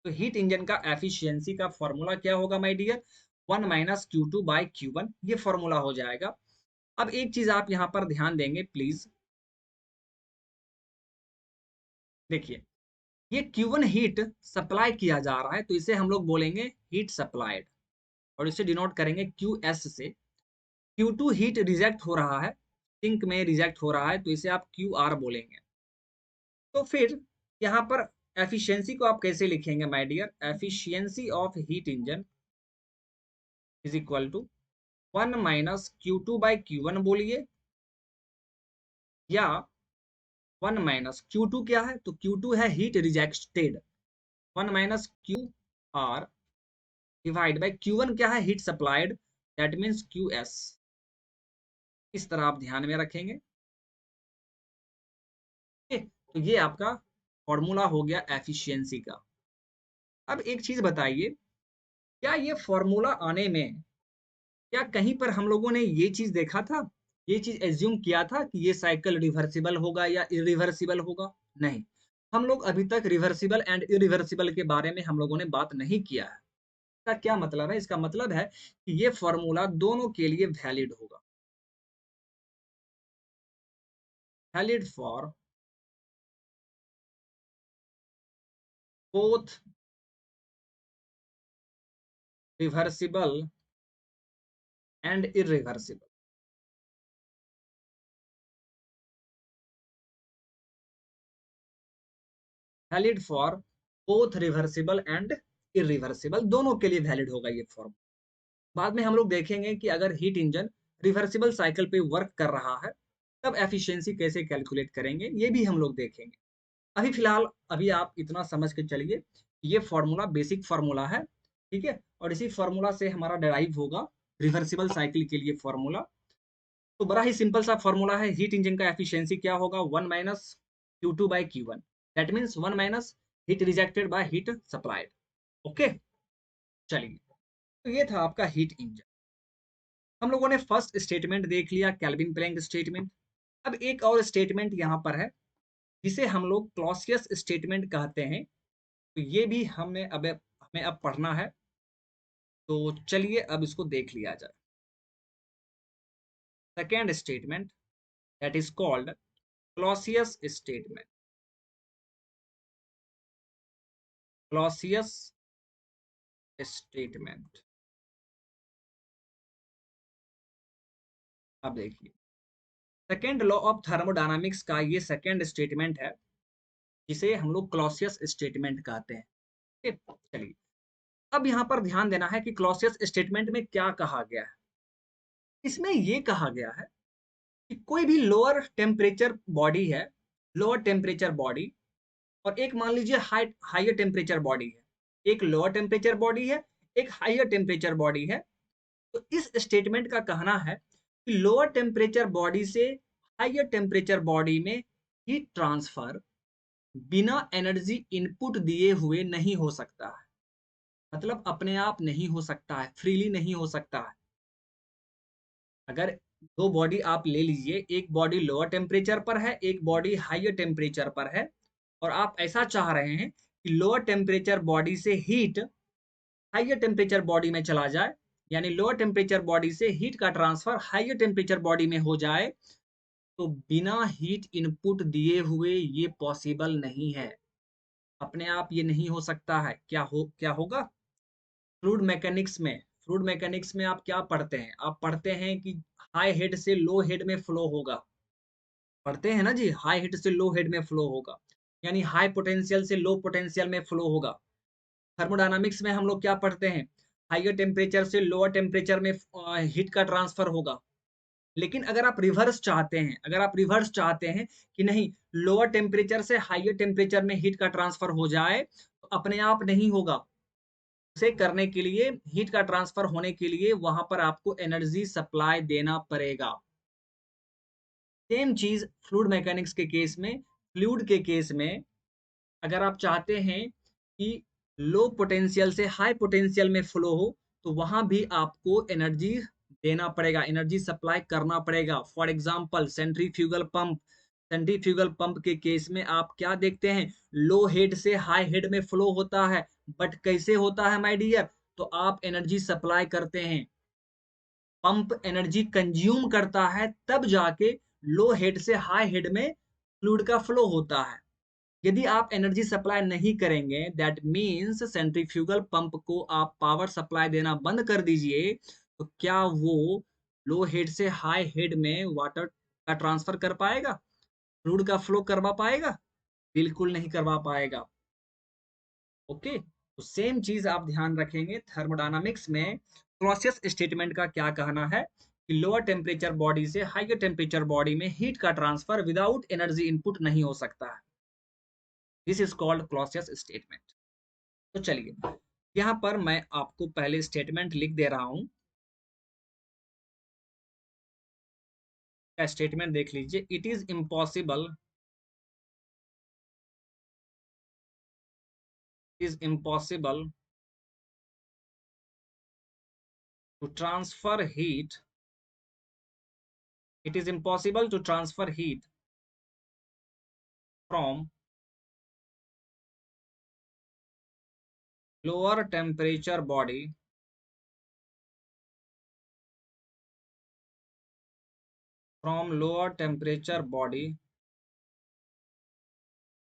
तो हीट इंजन का एफिशिएंसी का फॉर्मूला क्या होगा my dear? 1 minus Q2 by Q1, ये फॉर्मूला हो जाएगा। अब एक चीज आप यहाँ पर ध्यान देंगे प्लीज, देखिए, ये Q1 हीट सप्लाई किया जा रहा है तो इसे हम लोग बोलेंगे हीट सप्लाइड, और इसे डिनोट करेंगे QS से। Q2 हीट रिजेक्ट हो रहा है, सिंक में रिजेक्ट हो रहा है, तो इसे आप QR बोलेंगे। तो फिर यहाँ पर एफिशिएंसी को आप कैसे लिखेंगे my dear? Efficiency of heat engine is equal to 1 minus Q2/Q1 बोलिए, या 1 माइनस Q2 क्या है? तो Q2 है heat rejected, 1 minus QR divide by Q1 क्या है? Heat supplied, that means QS। इस तरह आप ध्यान में रखेंगे। तो ये आपका फॉर्मूला हो गया एफिशिएंसी का। अब एक चीज बताइए, क्या ये फॉर्मूला आने में, क्या कहीं पर हम लोगों ने ये चीज देखा था, ये चीज एज्यूम किया था कि ये साइकिल रिवर्सिबल होगा या इरिवर्सिबल होगा? नहीं, हम लोग अभी तक रिवर्सिबल एंड इरिवर्सिबल के बारे में हम लोगों ने बात नहीं किया है। इसका क्या मतलब है? इसका मतलब है कि ये फॉर्मूला दोनों के लिए वैलिड होगा, valid for both reversible and irreversible. Valid for both reversible and irreversible, दोनों के लिए वैलिड होगा ये फॉर्म। बाद में हम लोग देखेंगे कि अगर हीट इंजन रिवर्सिबल साइकिल पे वर्क कर रहा है तब एफिशिएंसी कैसे कैलकुलेट करेंगे, ये भी हम लोग देखेंगे। अभी फिलहाल अभी आप इतना समझ के चलिए, ये फॉर्मूला बेसिक फॉर्मूला है, ठीक है, और इसी फॉर्मूला से हमारा डेराइव होगा रिवर्सिबल साइकिल के लिए फॉर्मूला। तो बड़ा ही सिंपल सा फॉर्मूला है, हीट इंजन का एफिशिएंसी क्या होगा? 1 minus Q2/Q1, that means 1 minus heat rejected by heat supplied. Okay, चलिए, तो ये था आपका हीट इंजन। हम लोगों ने फर्स्ट स्टेटमेंट देख लिया, केल्विन प्लैंक स्टेटमेंट। अब एक और स्टेटमेंट यहाँ पर है जिसे हम लोग क्लॉसियस स्टेटमेंट कहते हैं, तो ये भी हमें अब पढ़ना है। तो चलिए अब इसको देख लिया जाए। Second statement, that is called Clausius statement. Clausius statement, अब देखिए, सेकेंड लॉ ऑफ थर्मोडायनामिक्स का ये सेकेंड स्टेटमेंट है जिसे हम लोग क्लॉसियस स्टेटमेंट कहते हैं। ठीक है? चलिए, अब यहाँ पर ध्यान देना है कि क्लॉसियस स्टेटमेंट में क्या कहा गया है। इसमें ये कहा गया है कि कोई भी लोअर टेम्परेचर बॉडी है, लोअर टेम्परेचर बॉडी, और एक मान लीजिए हाइयर टेम्परेचर बॉडी है। एक लोअर टेम्परेचर बॉडी है, एक हाइयर टेम्परेचर बॉडी है। तो इस स्टेटमेंट का कहना है कि लोअर टेम्परेचर बॉडी से हाइयर टेम्परेचर बॉडी में हीट ट्रांसफर बिना एनर्जी इनपुट दिए हुए नहीं हो सकता है। मतलब अपने आप नहीं हो सकता है, फ्रीली नहीं हो सकता है। अगर दो बॉडी आप ले लीजिए, एक बॉडी लोअर टेम्परेचर पर है, एक बॉडी हाइयर टेम्परेचर पर है, और आप ऐसा चाह रहे हैं कि लोअर टेम्परेचर बॉडी से हीट हाइयर टेम्परेचर बॉडी में चला जाए, यानी लोअर टेम्परेचर बॉडी से हीट का ट्रांसफर हाइयर टेम्परेचर बॉडी में हो जाए, तो बिना हीट इनपुट दिए हुए ये पॉसिबल नहीं है। अपने आप ये नहीं हो सकता है। क्या होगा? फ्लूइड मैकेनिक्स में आप क्या पढ़ते हैं? आप पढ़ते हैं कि हाई हेड से लो हेड में फ्लो होगा। पढ़ते हैं ना जी, हाई हेड से लो हेड में फ्लो होगा, यानी हाई पोटेंशियल से लो पोटेंशियल में फ्लो होगा। थर्मोडायनामिक्स में हम लोग क्या पढ़ते हैं? हाइयर टेम्परेचर से लोअर टेम्परेचर में हीट का ट्रांसफर होगा। लेकिन अगर आप रिवर्स चाहते हैं कि नहीं, लोअर टेम्परेचर से हाइयर टेम्परेचर में हीट का ट्रांसफर हो जाए, तो अपने आप नहीं होगा। उसे करने के लिए, हीट का ट्रांसफर होने के लिए वहां पर आपको एनर्जी सप्लाई देना पड़ेगा। सेम चीज फ्लूइड मैकेनिक्स के केस में, फ्लूइड के केस में अगर आप चाहते हैं कि लो पोटेंशियल से हाई पोटेंशियल में फ्लो हो, तो वहां भी आपको एनर्जी देना पड़ेगा, एनर्जी सप्लाई करना पड़ेगा। फॉर एग्जांपल सेंट्रीफ्यूगल पंप के केस में आप क्या देखते हैं? लो हेड से हाई हेड में फ्लो होता है, बट कैसे होता है माय डियर? तो आप एनर्जी सप्लाई करते हैं, पंप एनर्जी कंज्यूम करता है, तब जाके लो हेड से हाई हेड में फ्लूइड का फ्लो होता है। यदि आप एनर्जी सप्लाई नहीं करेंगे, दैट मीन्स सेंट्रीफ्यूगल पंप को आप पावर सप्लाई देना बंद कर दीजिए, तो क्या वो लो हेड से हाई हेड में वाटर का ट्रांसफर कर पाएगा, फ्लूइड का फ्लो करवा पाएगा? बिल्कुल नहीं करवा पाएगा। ओके, तो सेम चीज आप ध्यान रखेंगे थर्मोडायनामिक्स में। क्लॉसियस स्टेटमेंट का क्या कहना है कि लोअर टेम्परेचर बॉडी से हायर टेम्परेचर बॉडी में हीट का ट्रांसफर विदाउट एनर्जी इनपुट नहीं हो सकता है। This is called Clausius statement. तो चलिए यहाँ पर मैं आपको पहले स्टेटमेंट लिख दे रहा हूं। स्टेटमेंट देख लीजिए। It is impossible to transfer heat it is impossible to transfer heat from lower temperature body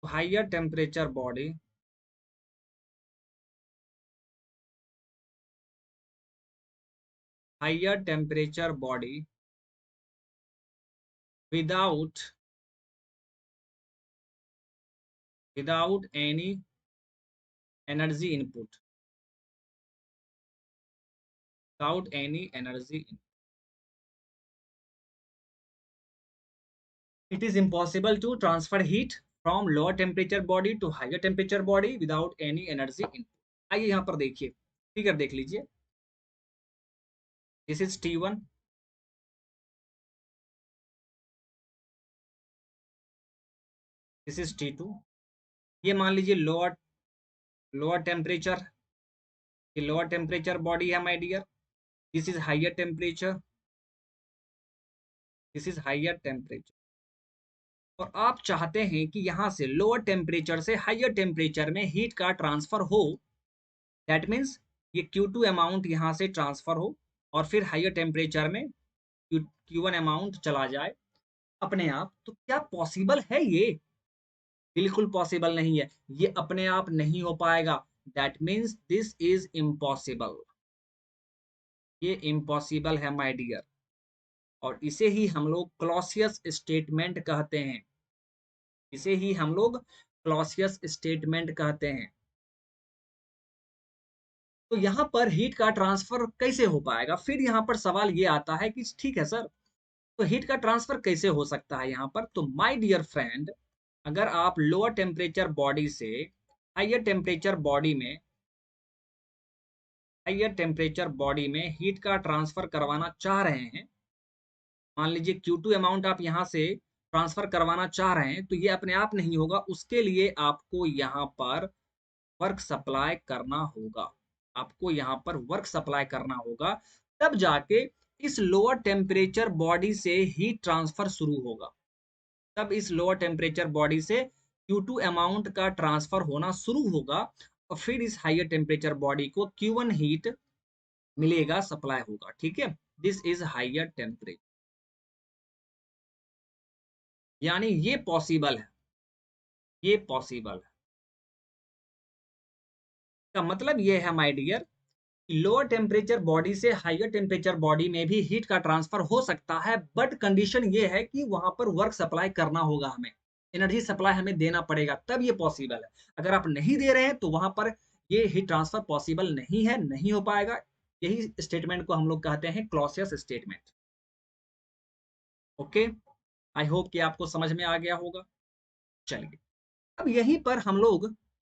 to higher temperature body without any energy input, without any energy input. It is impossible to transfer heat from lower temperature body to higher temperature body without any energy input. आइए यहाँ पर देखिए, figure देख लीजिए। This is T1, this is T2। ये मान लीजिए lower lower temperature, ये लोअर टेम्परेचर बॉडी है my dear. This is higher temperature, this is higher temperature. और आप चाहते हैं कि यहाँ से लोअर टेम्परेचर से हायर टेम्परेचर में हीट का ट्रांसफर हो। दैट मीन्स ये Q2 अमाउंट यहाँ से ट्रांसफर हो और फिर हायर टेम्परेचर में Q1 अमाउंट चला जाए अपने आप। तो क्या पॉसिबल है ये? बिल्कुल पॉसिबल नहीं है, ये अपने आप नहीं हो पाएगा। That means this is impossible, ये इम्पॉसिबल है माय डियर। और इसे ही हम लोग क्लॉसियस स्टेटमेंट कहते हैं, इसे ही हम लोग क्लॉसियस स्टेटमेंट कहते हैं। तो यहाँ पर हीट का ट्रांसफर कैसे हो पाएगा? फिर यहाँ पर सवाल ये आता है कि ठीक है सर, तो हीट का ट्रांसफर कैसे हो सकता है यहाँ पर? तो माय डियर फ्रेंड, अगर आप लोअर टेम्परेचर बॉडी से हायर टेम्परेचर बॉडी में हीट का ट्रांसफर करवाना चाह रहे हैं, मान लीजिए Q2 अमाउंट आप यहाँ से ट्रांसफर करवाना चाह रहे हैं, तो ये अपने आप नहीं होगा। उसके लिए आपको यहाँ पर वर्क सप्लाई करना होगा, आपको यहाँ पर वर्क सप्लाई करना होगा। तब जाके इस लोअर टेम्परेचर बॉडी से हीट ट्रांसफर शुरू होगा, तब इस लोअर टेम्परेचर बॉडी से Q2 अमाउंट का ट्रांसफर होना शुरू होगा और फिर इस हायर टेम्परेचर बॉडी को Q1 हीट मिलेगा, सप्लाई होगा। ठीक है, दिस इज हायर टेम्परेचर, यानी ये पॉसिबल है, ये पॉसिबल है। का मतलब ये है my dear, lower temperature body से हायर टेम्परेचर बॉडी में भी हीट का ट्रांसफर हो सकता है, बट कंडीशन ये है कि वहां पर वर्क सप्लाई करना होगा, हमें एनर्जी सप्लाई हमें देना पड़ेगा, तब ये पॉसिबल है। अगर आप नहीं दे रहे हैं तो वहां पर ये हीट ट्रांसफर पॉसिबल नहीं है, नहीं हो पाएगा। यही स्टेटमेंट को हम लोग कहते हैं Clausius statement. Okay, I hope कि आपको समझ में आ गया होगा। चलिए, अब यहीं पर हम लोग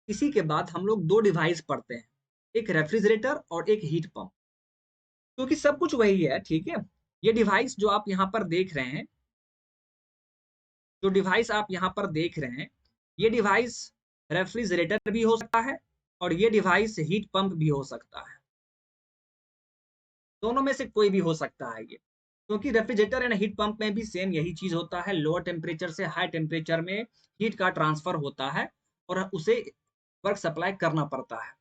इसी के बाद हम लोग दो डिवाइस पढ़ते हैं, एक रेफ्रिजरेटर और एक हीट पंप, क्योंकि सब कुछ वही है। ठीक है, ये डिवाइस जो आप यहाँ पर देख रहे हैं, जो डिवाइस आप यहाँ पर देख रहे हैं, ये डिवाइस रेफ्रिजरेटर भी हो सकता है और ये डिवाइस हीट पंप भी हो सकता है। दोनों में से कोई भी हो सकता है ये, क्योंकि रेफ्रिजरेटर एंड हीट पंप में भी सेम यही चीज होता है। लोअर टेम्परेचर से हाई टेम्परेचर में हीट का ट्रांसफर होता है और उसे वर्क सप्लाई करना पड़ता है।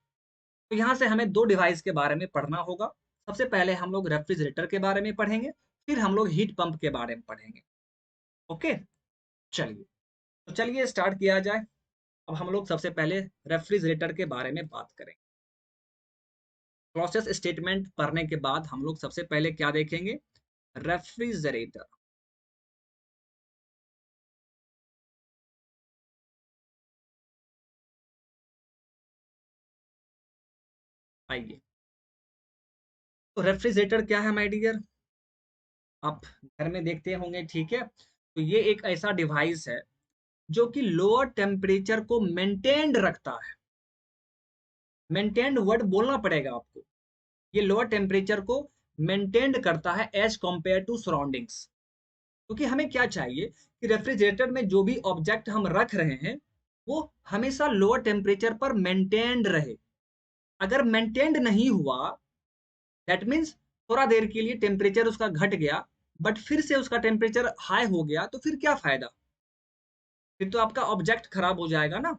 तो यहाँ से हमें दो डिवाइस के बारे में पढ़ना होगा। सबसे पहले हम लोग रेफ्रिजरेटर के बारे में पढ़ेंगे, फिर हम लोग हीट पंप के बारे में पढ़ेंगे। ओके, चलिए, तो चलिए स्टार्ट किया जाए। अब हम लोग सबसे पहले रेफ्रिजरेटर के बारे में बात करें। प्रोसेस स्टेटमेंट पढ़ने के बाद हम लोग सबसे पहले क्या देखेंगे, रेफ्रिजरेटर। आइए, तो रेफ्रिजरेटर क्या है माय डियर, आप घर में देखते होंगे, ठीक है। तो ये एक ऐसा डिवाइस है जो कि लोअर टेम्परेचर को मेंटेन्ड रखता है। मेंटेन्ड वर्ड बोलना पड़ेगा आपको। ये लोअर टेम्परेचर को मेंटेन्ड करता है एज कंपेयर टू सराउंडिंग्स। क्योंकि हमें क्या चाहिए कि रेफ्रिजरेटर में जो भी ऑब्जेक्ट हम रख रहे हैं वो हमेशा लोअर टेम्परेचर पर मेंटेन्ड रहे। अगर मेंटेन्ड नहीं हुआ, दैट मीन्स थोड़ा देर के लिए टेम्परेचर उसका घट गया बट फिर से उसका टेम्परेचर हाई हो गया, तो फिर क्या फायदा, फिर तो आपका ऑब्जेक्ट खराब हो जाएगा ना।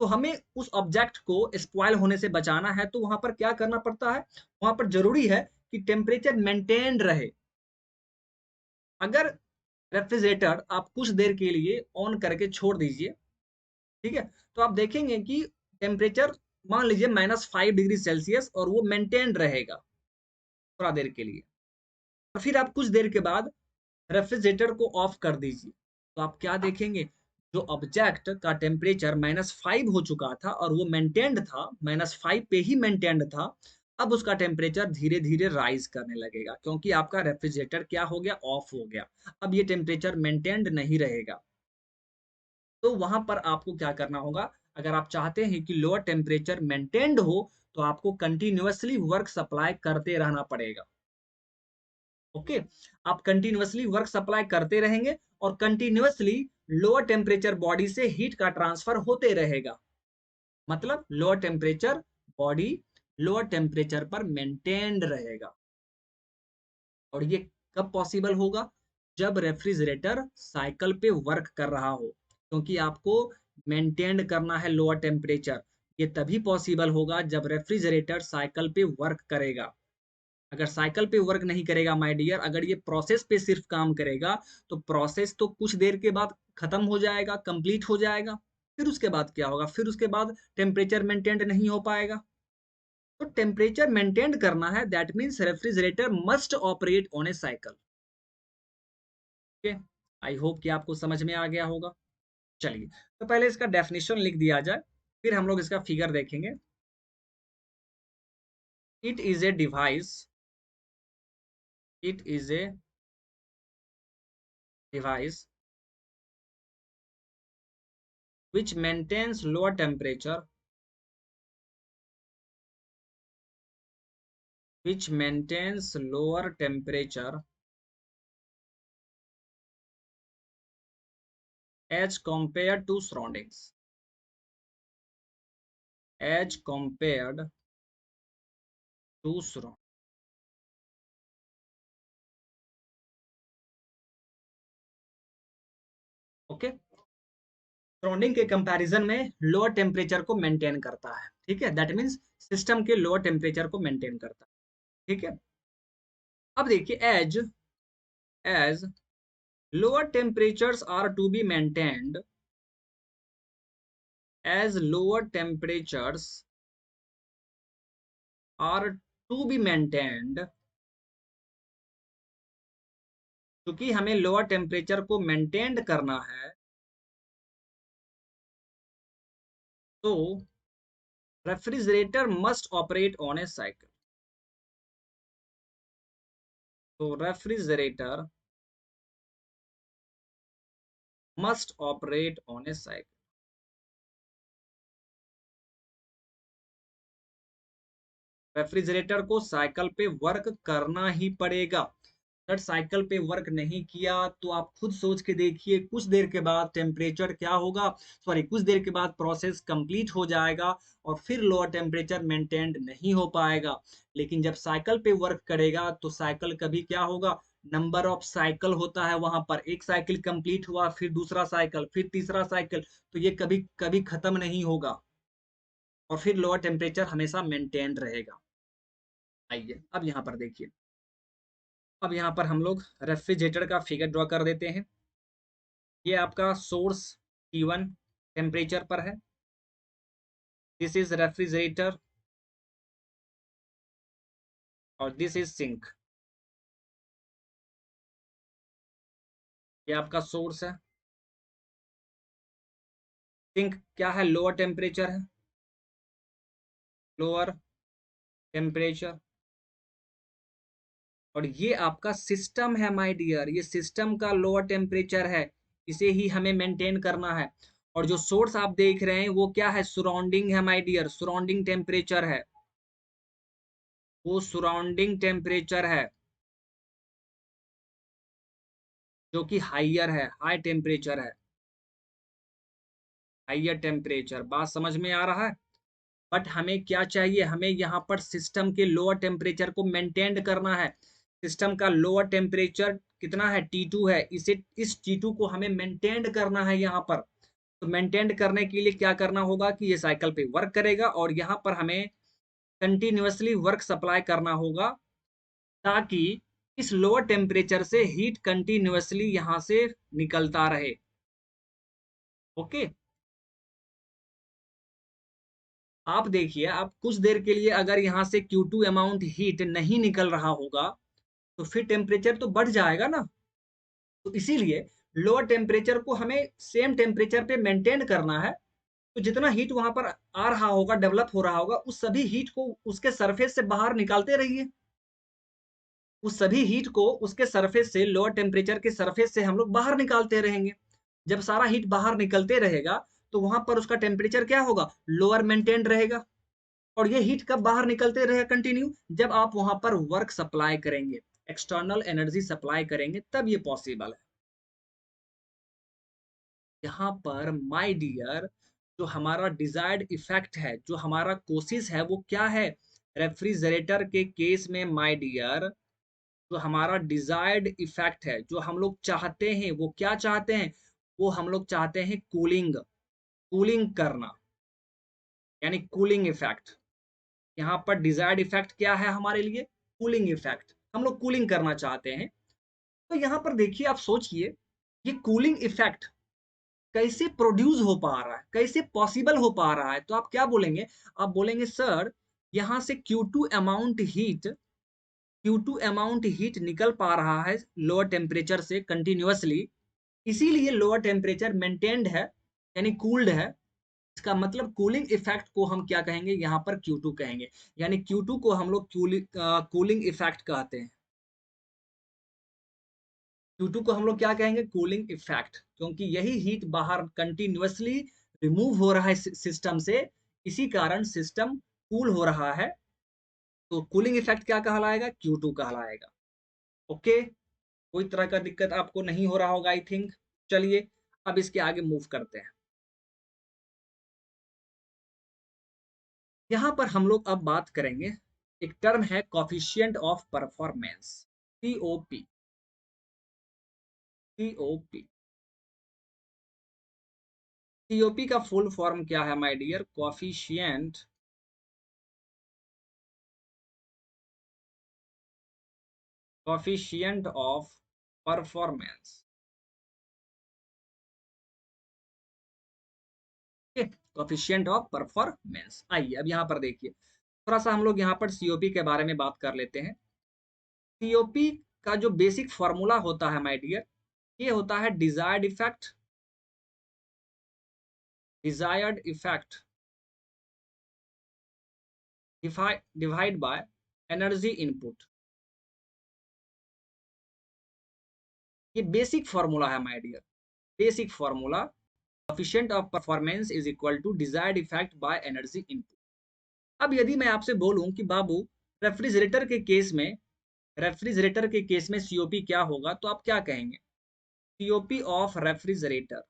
तो हमें उस ऑब्जेक्ट को स्पॉइल होने से बचाना है, तो वहां पर क्या करना पड़ता है, वहां पर जरूरी है कि टेम्परेचर मेंटेन्ड रहे। अगर रेफ्रिजरेटर आप कुछ देर के लिए ऑन करके छोड़ दीजिए, ठीक है, तो आप देखेंगे कि टेम्परेचर मान लीजिए -5 डिग्री सेल्सियस और वो मेंटेन्ड रहेगा थोड़ा देर के लिए। और फिर आप कुछ देर के बाद रेफ्रिजरेटर को ऑफ कर दीजिए, तो आप क्या देखेंगे, जो ऑब्जेक्ट का टेम्परेचर -5 हो चुका था और वो मेंटेन्ड था, -5 पे ही मेंटेन्ड था, अब उसका टेम्परेचर धीरे धीरे राइज करने लगेगा, क्योंकि आपका रेफ्रिजरेटर क्या हो गया, ऑफ हो गया। अब ये टेम्परेचर मेंटेन्ड नहीं रहेगा। तो वहां पर आपको क्या करना होगा, अगर आप चाहते हैं कि लोअर टेम्परेचर मेंटेन्ड हो, तो आपको कंटिन्यूअसली वर्क सप्लाई करते रहना पड़ेगा। ओके, आप कंटिन्यूअसली वर्क सप्लाई करते रहेंगे और कंटिन्यूअसली लोअर टेम्परेचर बॉडी से हीट का ट्रांसफर होते रहेगा। मतलब lower temperature body lower temperature पर मेंटेन्ड रहेगा। और ये कब पॉसिबल होगा, जब रेफ्रिजरेटर साइकिल पे वर्क कर रहा हो, क्योंकि आपको मेंटेन करना है लोअर टेम्परेचर। ये तभी पॉसिबल होगा जब रेफ्रिजरेटर साइकिल पे वर्क करेगा। अगर साइकिल पे वर्क नहीं करेगा माय डियर, अगर ये प्रोसेस पे सिर्फ काम करेगा, तो प्रोसेस तो कुछ देर के बाद खत्म हो जाएगा, कंप्लीट हो जाएगा। फिर उसके बाद क्या होगा, फिर उसके बाद टेम्परेचर मेंटेन नहीं हो पाएगा। तो टेम्परेचर मेंटेन करना है, that means refrigerator must operate on a cycle. Okay, I hope कि आपको समझ में आ गया होगा। चलिए, तो पहले इसका डेफिनेशन लिख दिया जाए, फिर हम लोग इसका फिगर देखेंगे। It is a device, it is a device which maintains lower temperature, which maintains lower temperature as compared to surroundings, as compared to surroundings. Okay, surrounding के कंपैरिजन में लोअर टेम्परेचर को मेंटेन करता है, ठीक है, that means system के lower temperature को maintain करता है, ठीक है। अब देखिए, as lower temperatures are to be maintained, as lower temperatures are to be maintained, क्योंकि हमें लोअर टेम्परेचर को मेंटेन करना है, तो refrigerator must operate on a cycle. तो refrigerator must operate on a cycle. Refrigerator को साइकिल पे work करना ही पड़ेगा। अगर साइकिल पे वर्क नहीं किया तो आप खुद सोच के देखिए, कुछ देर के बाद टेम्परेचर क्या होगा, सॉरी, कुछ देर के बाद प्रोसेस कंप्लीट हो जाएगा और फिर लोअर टेम्परेचर मेंटेन्ड नहीं हो पाएगा। लेकिन जब साइकिल पे वर्क करेगा तो साइकिल कभी क्या होगा, नंबर ऑफ साइकिल होता है, वहां पर एक साइकिल कंप्लीट हुआ, फिर दूसरा साइकिल, फिर तीसरा साइकिल, तो ये कभी कभी खत्म नहीं होगा और फिर लोअर टेम्परेचर हमेशा मेंटेन रहेगा। आइए, अब यहाँ पर देखिए, अब यहाँ पर हम लोग रेफ्रिजरेटर का फिगर ड्रॉ कर देते हैं। ये आपका सोर्स T1 टेम्परेचर पर है, दिस इज रेफ्रिजरेटर और दिस इज सिंक। ये आपका सोर्स है। सिंक क्या है? लोअर टेम्परेचर है, लोअर टेम्परेचर। और ये आपका सिस्टम है माय डियर, ये सिस्टम का लोअर टेम्परेचर है, इसे ही हमें मेंटेन करना है। और जो सोर्स आप देख रहे हैं वो क्या है? सराउंडिंग है माय डियर, सराउंडिंग टेम्परेचर है, वो सराउंडिंग टेम्परेचर है जो कि हाइयर है, हाई टेम्परेचर है, हाइयर टेम्परेचर। बात समझ में आ रहा है? बट हमें क्या चाहिए? हमें यहाँ पर सिस्टम के लोअर टेम्परेचर को मेंटेन करना है। सिस्टम का लोअर टेम्परेचर कितना है? T2 है। इसे, इस T2 को हमें मेंटेन करना है यहाँ पर। तो मेंटेन करने के लिए क्या करना होगा कि ये साइकिल पे वर्क करेगा और यहाँ पर हमें कंटिन्यूअसली वर्क सप्लाई करना होगा, ताकि इस लोअर टेम्परेचर से हीट कंटिन्यूअसली यहाँ से निकलता रहे। ओके। आप देखिए, आप कुछ देर के लिए अगर यहाँ से Q2 अमाउंट हीट नहीं निकल रहा होगा तो फिर टेम्परेचर तो बढ़ जाएगा ना। तो इसीलिए लोअर टेम्परेचर को हमें सेम टेम्परेचर पे मेंटेन करना है। तो जितना हीट वहां पर आ रहा होगा, डेवलप हो रहा होगा, उस सभी हीट को उसके सरफेस से बाहर निकालते रहिए। उस सभी हीट को उसके सरफेस से, लोअर टेम्परेचर के सरफेस से हम लोग बाहर निकालते रहेंगे। जब सारा हीट बाहर निकलते रहेगा तो वहां पर उसका टेम्परेचर क्या होगा? लोअर मेंटेन रहेगा। और ये हीट कब बाहर निकलते रहेगा कंटिन्यू? जब आप वहां पर वर्क सप्लाई करेंगे, एक्सटर्नल एनर्जी सप्लाई करेंगे, तब ये पॉसिबल है। यहाँ पर माय डियर, जो हमारा डिजायर्ड इफेक्ट है, जो हमारा कोशिश है, वो क्या है? रेफ्रिजरेटर के केस में माय डियर, जो हमारा डिजायर्ड इफेक्ट है, जो हम लोग चाहते हैं, वो क्या चाहते हैं? वो हम लोग चाहते हैं कूलिंग, कूलिंग करना, यानी कूलिंग इफेक्ट। यहाँ पर डिजायर्ड इफेक्ट क्या है हमारे लिए? Cooling effect. हम लोग कूलिंग करना चाहते हैं। तो यहाँ पर देखिए, आप सोचिए, ये कूलिंग इफेक्ट कैसे प्रोड्यूस हो पा रहा है, कैसे पॉसिबल हो पा रहा है? तो आप क्या बोलेंगे? आप बोलेंगे सर, यहाँ से Q2 अमाउंट हीट निकल पा रहा है लोअर टेम्परेचर से कंटिन्यूअसली, इसीलिए लोअर टेम्परेचर मेंटेन्ड है, यानी कूल्ड है। इसका मतलब कूलिंग इफेक्ट को हम क्या कहेंगे? यहाँ पर Q2 कहेंगे। यानी Q2 को हम लोग कूलिंग इफेक्ट कहते हैं। Q2 को हम लोग क्या कहेंगे? कूलिंग इफेक्ट, क्योंकि यही हीट बाहर कंटिन्यूअसली रिमूव हो रहा है सिस्टम से, इसी कारण सिस्टम कूल हो रहा है। तो कूलिंग इफेक्ट क्या कहलाएगा? Q2 कहलाएगा। ओके। कोई तरह का दिक्कत आपको नहीं हो रहा होगा आई थिंक। चलिए अब इसके आगे मूव करते हैं। यहाँ पर हम लोग अब बात करेंगे, एक टर्म है coefficient of performance, COP। COP, COP का फुल फॉर्म क्या है my dear? Coefficient, coefficient of performance. Coefficient of performance. आइए अब यहाँ पर देखिए, थोड़ा सा हम लोग यहाँ पर COP के बारे में बात कर लेते हैं। COP का जो बेसिक फॉर्मूला होता है माय डियर, ये होता है desired effect, desired effect divide by energy input. ये बेसिक फॉर्मूला है my dear, basic formula. Coefficient of performance is equal to desired effect by energy input. अब यदि मैं आपसे बोलूं कि बाबू, रेफ्रिजरेटर के केस में, रेफ्रिजरेटर के केस में COP क्या होगा, तो आप क्या कहेंगे? COP ऑफ रेफ्रिजरेटर,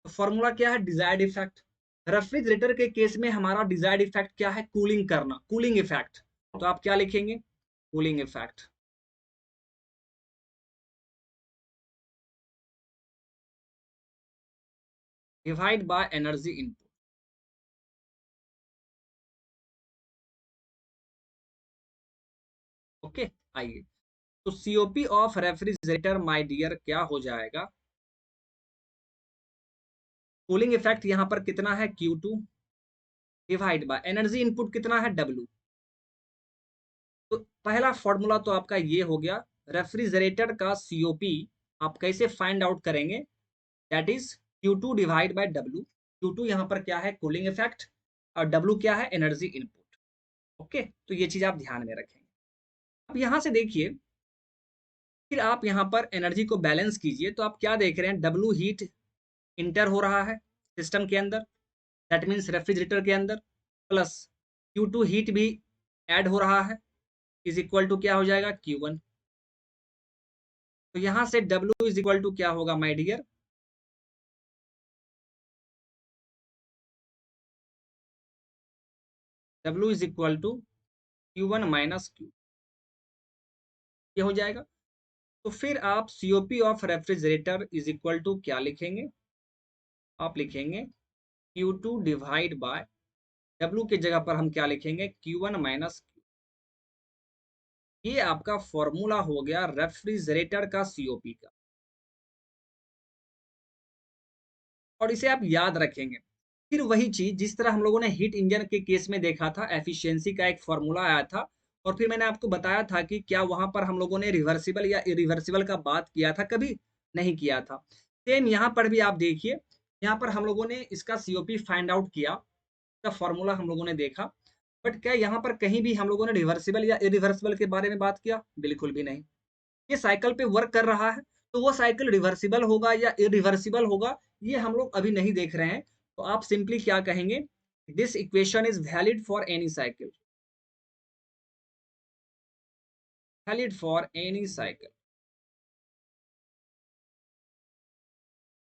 फॉर्मूला क्या है? Desired effect. रेफ्रिजरेटर के केस में हमारा डिजायर्ड इफेक्ट क्या है? कूलिंग करना, कूलिंग इफेक्ट। तो आप क्या लिखेंगे? Cooling effect divide by energy input. Okay. आइए, तो COP of refrigerator my dear क्या हो जाएगा? कूलिंग इफेक्ट यहाँ पर कितना है? Q2। Divide by energy input कितना है W। तो पहला फॉर्मूला तो आपका ये हो गया। रेफ्रिजरेटर का COP आप कैसे फाइंड आउट करेंगे, that is Q2 divide bye W। Q2 यहाँ पर क्या है, कूलिंग इफेक्ट, और W क्या है, एनर्जी इनपुट। ओके, तो ये चीज आप ध्यान में रखेंगे। अब यहाँ से देखिए, फिर आप यहाँ पर एनर्जी को बैलेंस कीजिए, तो आप क्या देख रहे हैं, W हीट इंटर हो रहा है सिस्टम के अंदर, दैट मीन्स रेफ्रिजरेटर के अंदर, प्लस Q2 हीट भी ऐड हो रहा है, इज इक्वल टू क्या हो जाएगा, Q1। तो यहाँ से W इज इक्वल टू क्या होगा my dear, W is equal to Q1 minus Q, ये हो जाएगा। तो फिर आप COP of refrigerator is equal to क्या लिखेंगे, आप लिखेंगे Q2 डिवाइड बाय W की जगह पर हम क्या लिखेंगे, Q1 माइनस Q। ये आपका फॉर्मूला हो गया रेफ्रिजरेटर का COP का, और इसे आप याद रखेंगे। फिर वही चीज जिस तरह हम लोगों ने हीट इंजन के केस में देखा था, एफिशिएंसी का एक फॉर्मूला आया था, और फिर मैंने आपको बताया था कि क्या वहां पर हम लोगों ने रिवर्सिबल या इरिवर्सिबल का बात किया था, कभी नहीं किया था। सेम यहाँ पर भी आप देखिए, यहाँ पर हम लोगों ने इसका COP फाइंड आउट किया, इसका फॉर्मूला हम लोगों ने देखा, बट क्या यहाँ पर कहीं भी हम लोगों ने रिवर्सिबल या इरिवर्सिबल के बारे में बात किया, बिल्कुल भी नहीं। ये साइकिल पे वर्क कर रहा है, तो वो साइकिल रिवर्सिबल होगा या इरिवर्सिबल होगा, ये हम लोग अभी नहीं देख रहे हैं। तो आप सिंपली क्या कहेंगे, this equation is valid for any cycle, valid for any cycle,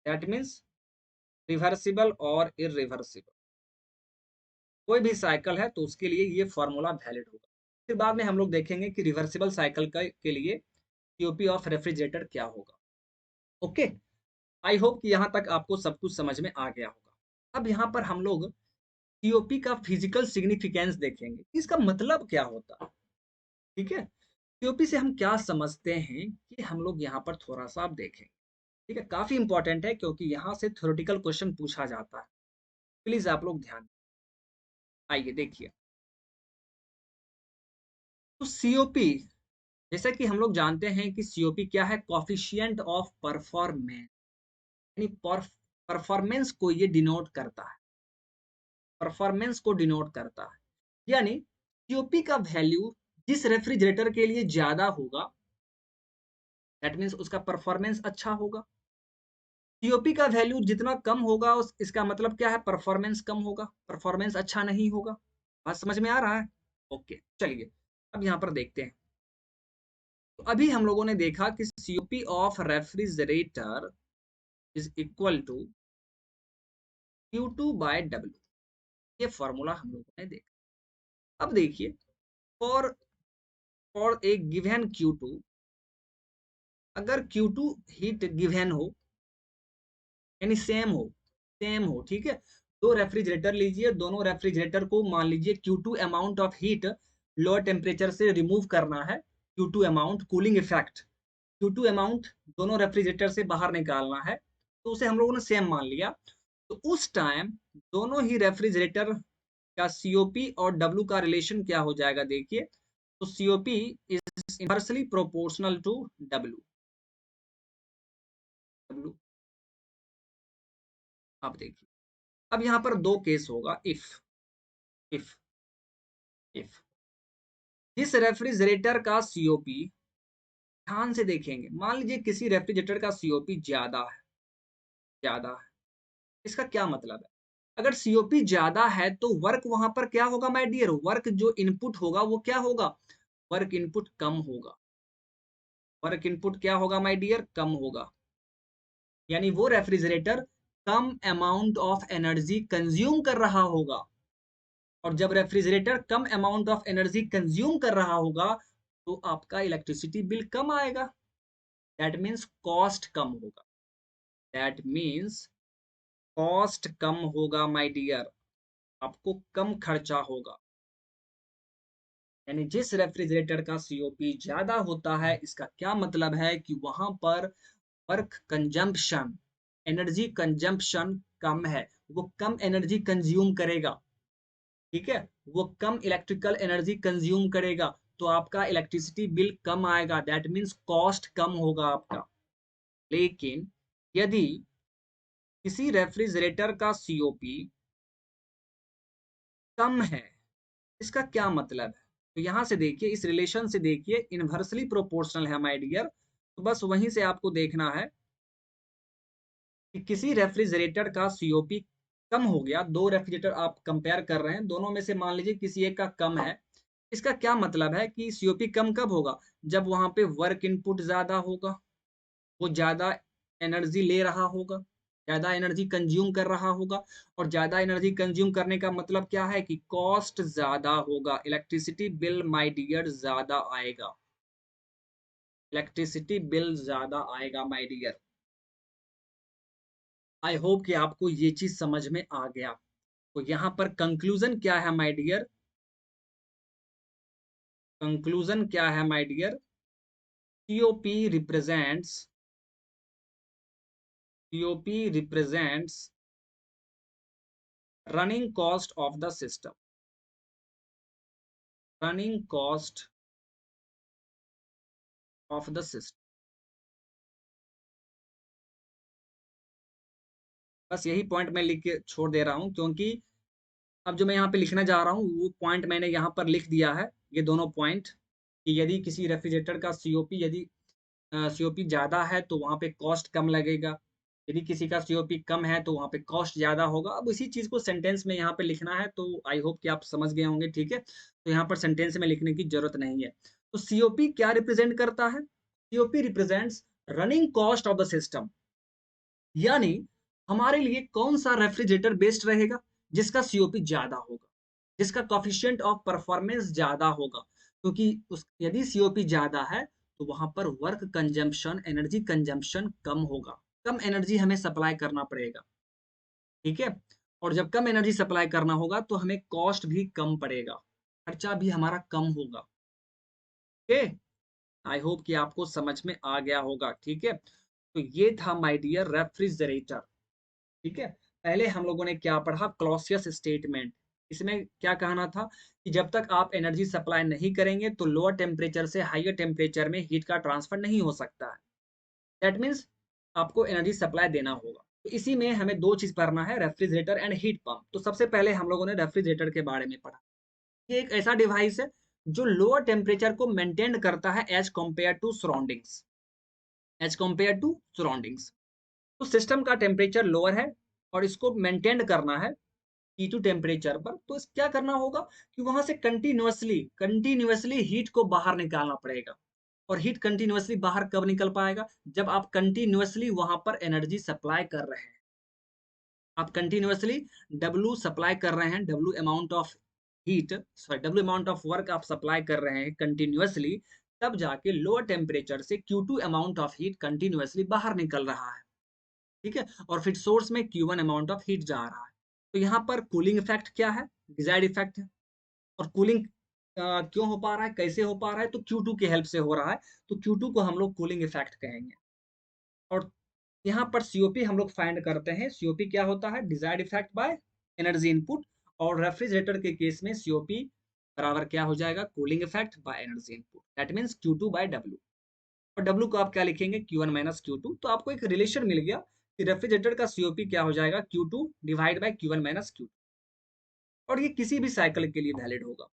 that means reversible और इरिवर्सिबल, कोई भी साइकिल है तो उसके लिए ये फॉर्मूला वैलिड होगा। फिर बाद में हम लोग देखेंगे कि रिवर्सिबल साइकिल के लिए COP ऑफ रेफ्रिजरेटर क्या होगा। ओके, आई होप कि यहाँ तक आपको सब कुछ समझ में आ गया होगा। अब यहाँ पर हम लोग COP का फिजिकल सिग्निफिकेंस देखेंगे, इसका मतलब क्या होता है। ठीक है, COP से हम क्या समझते हैं कि हम लोग यहाँ पर थोड़ा सा आप देखें। ठीक है, काफी इंपॉर्टेंट है क्योंकि यहाँ से थ्योरेटिकल क्वेश्चन पूछा जाता है, प्लीज आप लोग ध्यान। आइए देखिए, तो COP, जैसा कि हम लोग जानते हैं कि COP क्या है, कॉफिशिएंट ऑफ परफॉर्मेंस, यानी परफॉर्मेंस को ये डिनोट करता है, परफॉर्मेंस को डिनोट करता है। यानी COP का वैल्यू जिस रेफ्रिजरेटर के लिए ज्यादा होगा, दैट मीन्स उसका परफॉर्मेंस अच्छा होगा। COP का वैल्यू जितना कम होगा, उस इसका मतलब क्या है, परफॉर्मेंस कम होगा, परफॉर्मेंस अच्छा नहीं होगा। बात समझ में आ रहा है। ओके, चलिए अब यहाँ पर देखते हैं। तो अभी हम लोगों ने देखा कि COP of refrigerator is equal to Q2 by W, ये फॉर्मूला हम लोगों ने देखा। अब देखिए, for for a given Q2, अगर Q2 हीट गिवन हो, यानी सेम हो, ठीक है। दो रेफ्रिजरेटर लीजिए, दोनों रेफ्रिजरेटर को मान लीजिए Q2 amount of heat lower temperature से रिमूव करना है, Q2 amount cooling effect, Q2 amount दोनों रेफ्रिजरेटर से बाहर निकालना है, तो उसे हम लोगों ने सेम मान लिया। तो उस टाइम दोनों ही रेफ्रिजरेटर का COP और W का रिलेशन क्या हो जाएगा, देखिए, तो COP is inversely proportional to W। आप देखिए, अब यहाँ पर दो केस होगा, इफ इफ जिस रेफ्रिजरेटर का COP, ध्यान से देखेंगे, मान लीजिए किसी रेफ्रिजरेटर का COP ज्यादा है, इसका क्या मतलब है, अगर COP ज्यादा है तो वर्क वहां पर क्या होगा माय डियर, वर्क जो इनपुट होगा वो क्या होगा, वर्क इनपुट कम होगा, वर्क इनपुट क्या होगा माय डियर, कम होगा। यानी वो refrigerator come amount of energy consume कर रहा होगा, और जब refrigerator come amount of energy consume कर रहा होगा, तो आपका इलेक्ट्रिसिटी बिल कम आएगा, दैट मीन्स कॉस्ट कम होगा, दैट मीन्स कॉस्ट कम होगा माय डियर, आपको कम खर्चा होगा। यानी जिस रेफ्रिजरेटर का COP ज्यादा होता है, इसका क्या मतलब है कि वहां पर वर्क कंजम्पशन, एनर्जी कंजम्पशन कम है, वो कम एनर्जी कंज्यूम करेगा। ठीक है, वो कम इलेक्ट्रिकल एनर्जी कंज्यूम करेगा, तो आपका इलेक्ट्रिसिटी बिल कम आएगा, दैट मीन्स कॉस्ट कम होगा आपका। लेकिन यदि किसी रेफ्रिजरेटर का सीओपी कम है, इसका क्या मतलब है? तो यहां से देखिए, इस रिलेशन से देखिए, इनवर्सली प्रोपोर्शनल है माय डियर। तो बस वहीं से आपको देखना है कि किसी रेफ्रिजरेटर का सीओपी कम हो गया, दो रेफ्रिजरेटर आप कंपेयर कर रहे हैं, दोनों में से मान लीजिए किसी एक का कम है। इसका क्या मतलब है कि सीओपी कम कब होगा? जब वहां पे वर्क इनपुट ज्यादा होगा, वो ज्यादा एनर्जी ले रहा होगा, ज्यादा एनर्जी कंज्यूम कर रहा होगा। और ज्यादा एनर्जी कंज्यूम करने का मतलब क्या है कि कॉस्ट ज्यादा होगा, इलेक्ट्रिसिटी बिल माय डियर ज्यादा आएगा, इलेक्ट्रिसिटी बिल ज्यादा आएगा माय डियर। आई होप कि आपको ये चीज समझ में आ गया। तो यहाँ पर कंक्लूजन क्या है माय डियर? कंक्लूजन क्या है my dear? COP represents, COP represents running cost of the system, running cost of the system. बस यही पॉइंट मैं लिख के छोड़ दे रहा हूँ, क्योंकि अब जो मैं यहाँ पे लिखना जा रहा हूँ वो पॉइंट मैंने यहाँ पर लिख दिया है, ये दोनों पॉइंट। कि यदि किसी रेफ्रिजरेटर का सीओपी यदि सीओपी ज़्यादा है तो वहाँ पे कॉस्ट कम लगेगा, यदि किसी का सीओपी कम है तो वहाँ पे कॉस्ट ज़्यादा होगा। अब इसी चीज़ को सेंटेंस में यहाँ पे लिखना है, तो आई होप कि आप समझ गए होंगे, ठीक है। तो यहाँ पर सेंटेंस में लिखने की जरूरत नहीं है। तो सीओपी क्या रिप्रेजेंट करता है? COP represents running cost of the system. यानी हमारे लिए कौन सा रेफ्रिजरेटर बेस्ट रहेगा? जिसका सीओपी ज्यादा होगा, जिसका कॉफिशिएंट ऑफ परफॉर्मेंस ज्यादा होगा। क्योंकि उस यदि सीओपी ज्यादा है तो वहां पर वर्क कंजम्पशन, एनर्जी कंजम्पशन कम होगा, कम एनर्जी हमें सप्लाई करना पड़ेगा, ठीक है। और जब कम एनर्जी सप्लाई करना होगा तो हमें कॉस्ट भी कम पड़ेगा, खर्चा भी हमारा कम होगा। ओके, आई होप कि आपको समझ में आ गया होगा, ठीक है। तो ये था माय डियर रेफ्रिजरेटर, ठीक है। पहले हम लोगों ने क्या पढ़ा? Clausius statement. इसमें क्या कहना था कि जब तक आप एनर्जी सप्लाई नहीं करेंगे तो लोअर टेम्परेचर से हायर टेम्परेचर में हीट का ट्रांसफर नहीं हो सकता है। दैट मीन्स आपको एनर्जी सप्लाई देना होगा। तो इसी में हमें दो चीज पढ़ना है, रेफ्रिजरेटर एंड हीट पंप। तो सबसे पहले हम लोगों ने रेफ्रिजरेटर के बारे में पढ़ा। ये एक ऐसा डिवाइस है जो लोअर टेम्परेचर को मेंटेन करता है as compared to surroundings, as compared to surroundings. तो सिस्टम का टेम्परेचर लोअर है और इसको मेंटेन करना है T2 टेम्परेचर पर। तो इस क्या करना होगा कि वहां से कंटिन्यूअसली कंटिन्यूअसली हीट को बाहर निकालना पड़ेगा। और हीट कंटिन्यूअसली बाहर कब निकल पाएगा? जब आप कंटिन्यूअसली वहां पर एनर्जी सप्लाई कर रहे हैं, आप कंटिन्यूअसली W सप्लाई कर रहे हैं, W amount of heat, sorry W amount of work आप सप्लाई कर रहे हैं कंटिन्यूअसली, तब जाके लोअर टेम्परेचर से Q2 amount of heat continuously बाहर निकल रहा है, ठीक है। और फिर सोर्स में Q1 अमाउंट ऑफ हीट जा रहा है। तो यहाँ पर कूलिंग इफेक्ट क्या है? डिजायर्ड इफेक्ट है। और कूलिंग क्यों हो पा रहा है, कैसे हो पा रहा है? तो Q2 की हेल्प से हो रहा है। तो Q2 को हम लोग कूलिंग इफेक्ट कहेंगे। और यहाँ पर सीओपी हम लोग फाइंड करते हैं। सीओपी क्या होता है? Desired effect by energy input. और रेफ्रिजरेटर के केस में सीओपी बराबर क्या हो जाएगा? Cooling effect by energy input, that means Q2 by W। और W को आप क्या लिखेंगे? Q1 minus Q2। तो आपको एक रिलेशन मिल गया कि रेफ्रिजरेटर का सीओपी क्या हो जाएगा? Q2 divide by Q1 minus Q2। और ये किसी भी साइकिल के लिए वैलिड होगा।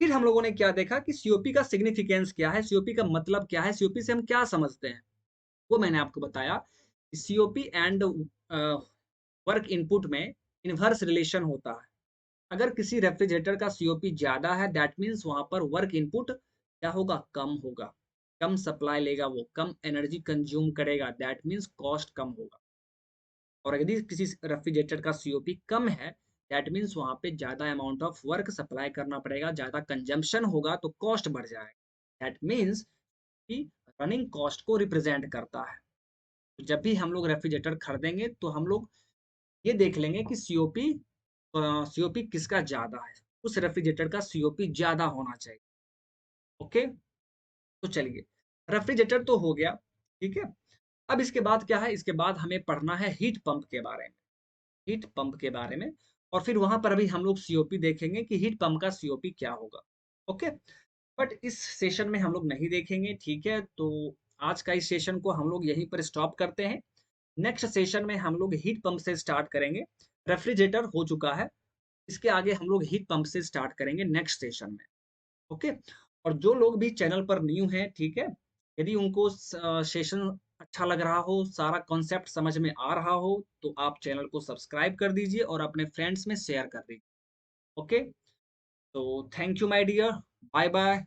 फिर हम लोगों ने क्या देखा कि सीओपी का सिग्निफिकेंस क्या है, सीओपी का मतलब क्या है, सीओपी से हम क्या समझते हैं, वो मैंने आपको बताया। सीओपी एंड वर्क इनपुट में इनवर्स रिलेशन होता है। अगर किसी रेफ्रिजरेटर का सीओपी ज्यादा है, दैट मीन्स वहां पर वर्क इनपुट क्या होगा? कम होगा, कम सप्लाई लेगा, वो कम एनर्जी कंज्यूम करेगा, दैट मीन्स कॉस्ट कम होगा। और यदि किसी रेफ्रिजरेटर का सीओपी कम है, दैट मीन्स वहां पे ज्यादा अमाउंट ऑफ वर्क सप्लाई करना पड़ेगा, ज्यादा कंजम्पशन होगा, तो कॉस्ट बढ़ जाएगा। दैट मीन्स कि रनिंग कॉस्ट को रिप्रेजेंट करता है। तो जब भी हम लोग रेफ्रिजरेटर खरीदेंगे तो हम लोग ये देख लेंगे कि सीओपी किसका ज्यादा है, उस रेफ्रिजरेटर का सीओपी ज्यादा होना चाहिए। ओके, तो चलिए, रेफ्रिजरेटर तो हो गया, ठीक है। अब इसके बाद क्या है? इसके बाद हमें पढ़ना है हीट पंप के बारे में, हीट पंप के बारे में। और फिर वहां पर अभी हम लोग सीओपी देखेंगे कि हीट पंप का सीओपी क्या होगा। ओके, बट इस सेशन में हम लोग नहीं देखेंगे, ठीक है। तो आज का इस सेशन को हम लोग यहीं पर स्टॉप करते हैं। नेक्स्ट सेशन में हम लोग हीट पंप से स्टार्ट करेंगे। रेफ्रिजरेटर हो चुका है, इसके आगे हम लोग हीट पंप से स्टार्ट करेंगे नेक्स्ट सेशन में। ओके, और जो लोग भी चैनल पर न्यू हैं, ठीक है, यदि उनको सेशन अच्छा लग रहा हो, सारा कॉन्सेप्ट समझ में आ रहा हो, तो आप चैनल को सब्सक्राइब कर दीजिए और अपने फ्रेंड्स में शेयर कर दीजिए। ओके, तो thank you my dear, bye bye.